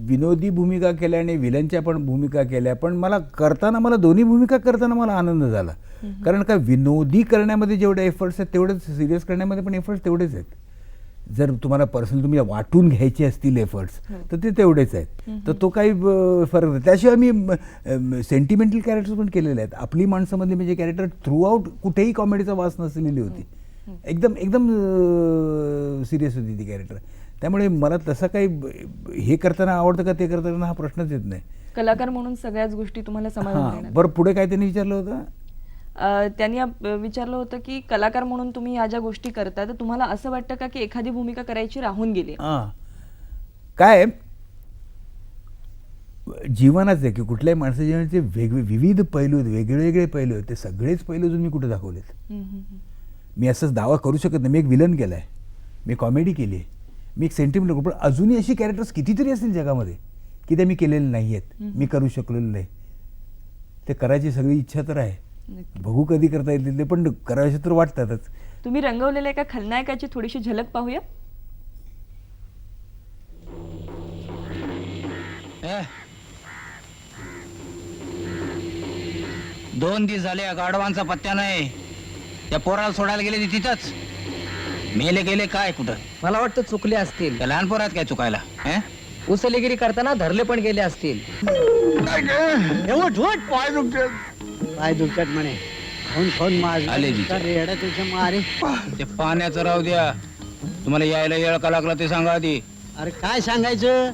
विनोदी भूमिका केल्या आणि विलनच्या पण भूमिका केल्या, पण मला दोन्ही भूमिका करताना मला आनंद झाला. कारण का, विनोदी करण्यामध्ये जेवढे एफर्ट्स आहेत तेवढेच सिरियस करण्यामध्ये पण एफर्ट्स तेवढेच आहेत. जर तुम्हाला पर्सनल तुम्ही वाटून घ्यायचे असतील एफर्ट्स तर ते तेवढेच आहेत. तर तो काही फरक नाही. त्याशिवाय मी सेंटिमेंटल कॅरेक्टर्स पण केलेले आहेत. आपली माणसामधली म्हणजे कॅरेक्टर थ्रूआउट कुठेही कॉमेडीचा वास नसलेली होती, एकदम सिरियस होती ती कॅरेक्टर. त्यामुळे मला तसं काही हे करताना आवडतं का ते करताना हा प्रश्नच येत नाही. कलाकार म्हणून सगळ्याच गोष्टी तुम्हाला समाधान देणार. बरं, पुढे काय त्यांनी विचारलं होतं? त्यांनी विचारलं होतं की कलाकार म्हणून तुम्ही ह्या ज्या गोष्टी करता, तर तुम्हाला असं वाटतं का की एखादी भूमिका करायची राहून गेली? काय जीवनाचं आहे की कुठल्याही माणसाच्या जीवनाचे विविध पैलू आहेत, वेगवेगळे पैलू आहेत. ते सगळेच पैलू अजून मी कुठे दाखवलेत? मी असंच दावा करू शकत नाही. मी एक विलन केला आहे, मी कॉमेडी केली आहे, मी एक सेंटिमेंटल, पण अजूनही अशी कॅरेक्टर्स कितीतरी असतील जगामध्ये की त्या मी केलेले नाही आहेत, मी करू शकलेलो नाही. ते करायची सगळी इच्छा तर आहे, बघू कधी करता येतील ते, पण करायचे तर वाटतातच. तुम्ही रंगवलेल्या एका खलनायकाची थोडीशी झलक पाहूया. दोन दिवस झाले या गाढवांचा पत्त्या नाही. त्या पोराला सोडायला गेले तिथंच मेले गेले काय कुठं? मला वाटतं चुकले असतील. त्या लहान पोरात काय चुकायला? उसलेगिरी करताना धरले पण गेले असतील. पाय दुखतात म्हणे, खाऊन आले जी. मारे. ते पाण्याचं राहू द्या, तुम्हाला यायला येळ का लागला ते सांगा आधी. अरे काय सांगायचं,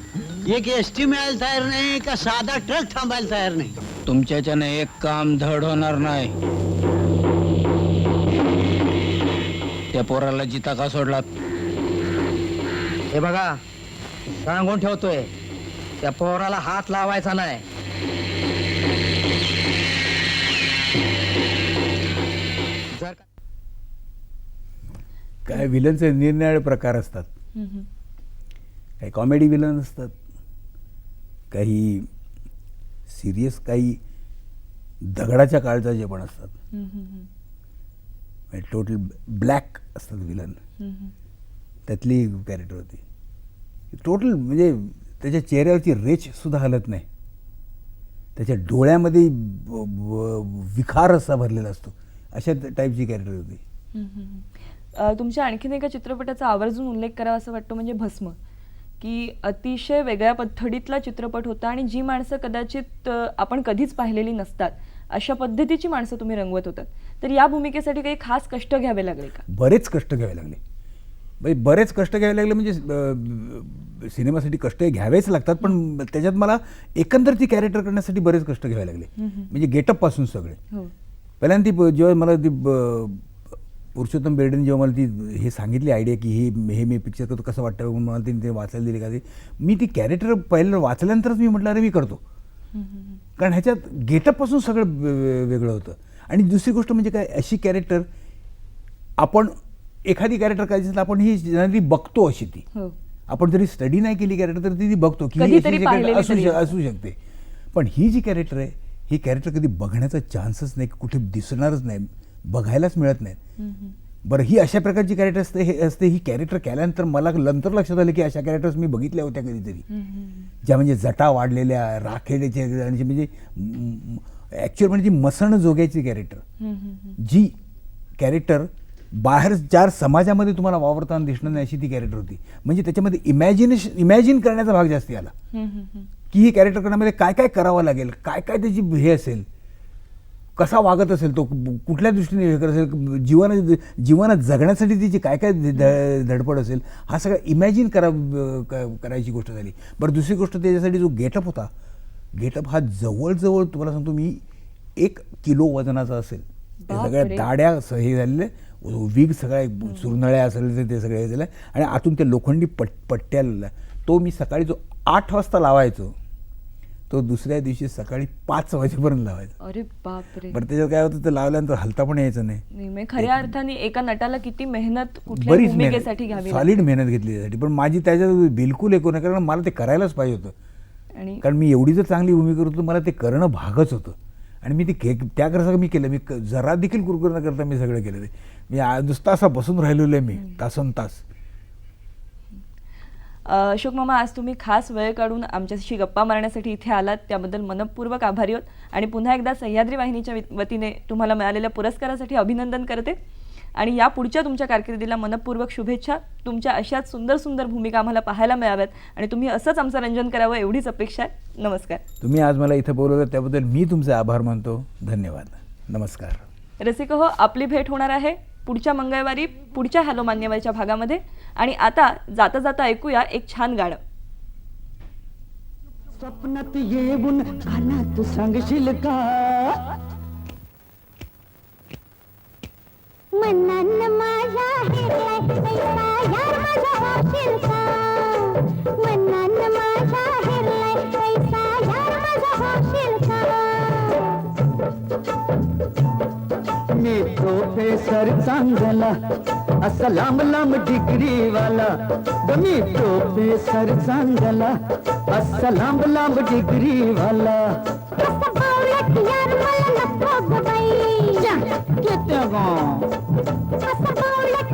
एक एसटी मिळायला तयार नाही का साधा ट्रक थांबायला तयार नाही. तुमच्याच्याने एक काम धड होणार नाही. त्या पोराला जिता का सोडलात? हे बघा, सांगून ठेवतोय, त्या पोराला हात लावायचा नाही. काय विलनचे निरनिराळे प्रकार असतात. काही कॉमेडी विलन असतात, काही सिरियस, काही दगडाच्या काळचा जे पण असतात, टोटल ब्लॅक असतात विलन. त्यातली कॅरेक्टर होती टोटल, म्हणजे त्याच्या चेहऱ्यावरची रेच सुद्धा हलत नाही, त्याच्या डोळ्यामध्ये विखार असा भरलेला असतो, अशा टाईपची कॅरेक्टर होती. तुमच्या आणखीन एका चित्रपटाचा आवर्जून उल्लेख करावा असं वाटतो, म्हणजे भस्म, की अतिशय वेगळ्या पद्धतीतला चित्रपट होता आणि जी माणसं कदाचित आपण कधीच पाहिलेली नसतात अशा पद्धतीची माणसं तुम्ही रंगवत होतात. तर या भूमिकेसाठी काही खास कष्ट घ्यावे लागले का? बरेच कष्ट घ्यावे लागले, बरेच कष्ट घ्यावे लागले. म्हणजे सिनेमासाठी कष्ट घ्यावेच लागतात, पण त्याच्यात मला एकंदर ती कॅरेक्टर करण्यासाठी बरेच कष्ट घ्यावे लागले. म्हणजे गेटअप पासून सगळे. पहिल्यांदा जेव्हा मला ती पुरुषोत्तम बेर्डेने जेव्हा मला ती हे सांगितली आयडिया की हे मी पिक्चर करतो कसं वाटतं म्हणून मला ते वाचायला दिले का ते मी ती कॅरेक्टर पहिलं वाचल्यानंतरच मी म्हटलं अरे मी करतो. कारण ह्याच्यात गेटअपपासून सगळं वेगळं होतं. आणि दुसरी गोष्ट म्हणजे काय, अशी कॅरेक्टर आपण एखादी कॅरेक्टर करायची असेल आपण ही जनरली बघतो अशी ती. आपण जरी स्टडी नाही केली कॅरेक्टर तर ती बघतो की ही अशी असू शकते. पण ही जी कॅरेक्टर आहे ही कॅरेक्टर कधी बघण्याचा चान्सच नाही, कुठे दिसणारच नाही, बघायलाच मिळत नाही. बरं, ही अशा प्रकारची कॅरेक्टर असते ही कॅरेक्टर केल्यानंतर मला नंतर लक्षात आलं की अशा कॅरेक्टर्स मी बघितल्या होत्या कधीतरी, ज्या म्हणजे जटा वाढलेल्या राखेल्याच्या म्हणजे ॲक्च्युअल म्हणजे मसण जोग्याची कॅरेक्टर, जी कॅरेक्टर बाहेर ज्या समाजामध्ये तुम्हाला वावरताना दिसणार नाही अशी ती कॅरेक्टर होती. म्हणजे त्याच्यामध्ये इमॅजिन करण्याचा भाग जास्ती आला की ही कॅरेक्टर करण्यामध्ये काय काय करावं लागेल, काय काय त्याची हे असेल, कसा वागत असेल तो, कुठल्या दृष्टीने हे करत असेल, जीवनात जगण्यासाठी तिची काय काय धडपड असेल, हा सगळा इमॅजिन करायची गोष्ट झाली. बरं, दुसरी गोष्ट त्याच्यासाठी जो गेटअप होता, गेटअप हा जवळजवळ तुम्हाला सांगतो मी 1 किलो वजनाचा असेल. ते सगळ्या दाड्या हे झालेले, विग सगळ्या चुरनळ्या असेल ते सगळे हे झालं आणि आतून त्या लोखंडी पट्ट्या तो मी सकाळी जो 8 वाजता लावायचो तो दुसऱ्या दिवशी सकाळी 5 वाजेपर्यंत लावायचा. अरे बापरे. बरं, त्याच्यात काय होतं ते लावल्यानंतर हलता पण यायचं नाही. खऱ्या अर्थाने एका नटाला किती मेहनत कुठल्याही भूमिकेसाठी घ्यावी, सॉलिड मेहनत घेतली त्यासाठी. पण माझी त्याच्यात बिलकुल एक नाही, कारण मला ते करायलाच पाहिजे होतं. आणि कारण मी एवढी जर चांगली भूमिका करतो मला ते करणं भागच होतं. आणि मी ते त्याकरता मी केलं, मी जरा देखील कुरकुर न करता मी सगळं केलं. ते मी नुसता असा बसून राहिलेलो आहे मी तासन तास. अशोक मामा, आज तुम्ही खास वेळ काढून आमच्याशी गप्पा मारण्यासाठी इथे आलात त्याबद्दल मनपूर्वक आभारी आहोत. आणि पुन्हा एकदा सह्याद्री वाहिनीच्या वतीने तुम्हाला मिळालेल्या पुरस्कारासाठी अभिनंदन करते आणि या पुढच्या तुमच्या कारकिर्दीला मनपूर्वक शुभेच्छा. तुमच्या अशाच सुंदर सुंदर भूमिका आम्हाला पाहायला मिळाव्यात आणि तुम्ही असंच आमचं रंजन करावं एवढीच अपेक्षा आहे. नमस्कार. तुम्ही आज मला इथं बोलवलं त्याबद्दल मी तुमचे आभार मानतो. धन्यवाद. नमस्कार. रसिक हो, आपली भेट होणार आहे पुढच्या मंगळवारी पुढच्या हॅलो मान्यवरच्या भागामध्ये. आणि आता जाता जाता ऐकूया एक छान गाणं. स्वप्नात येऊन कानात सांगशील का, मनान माझ्या हेरलाय पैसा यार माझा होशील का, मनान माझ्या हेरलाय पैसा यार माझा होशील का. मी प्रोफेसर चांगला असा लांब लांब डिग्री वाला, मी प्रोफेसर चांगला असा लांब लांब डिग्री वाला. असं बावळट यार मला नको ग बाई, किती गं असं बावळट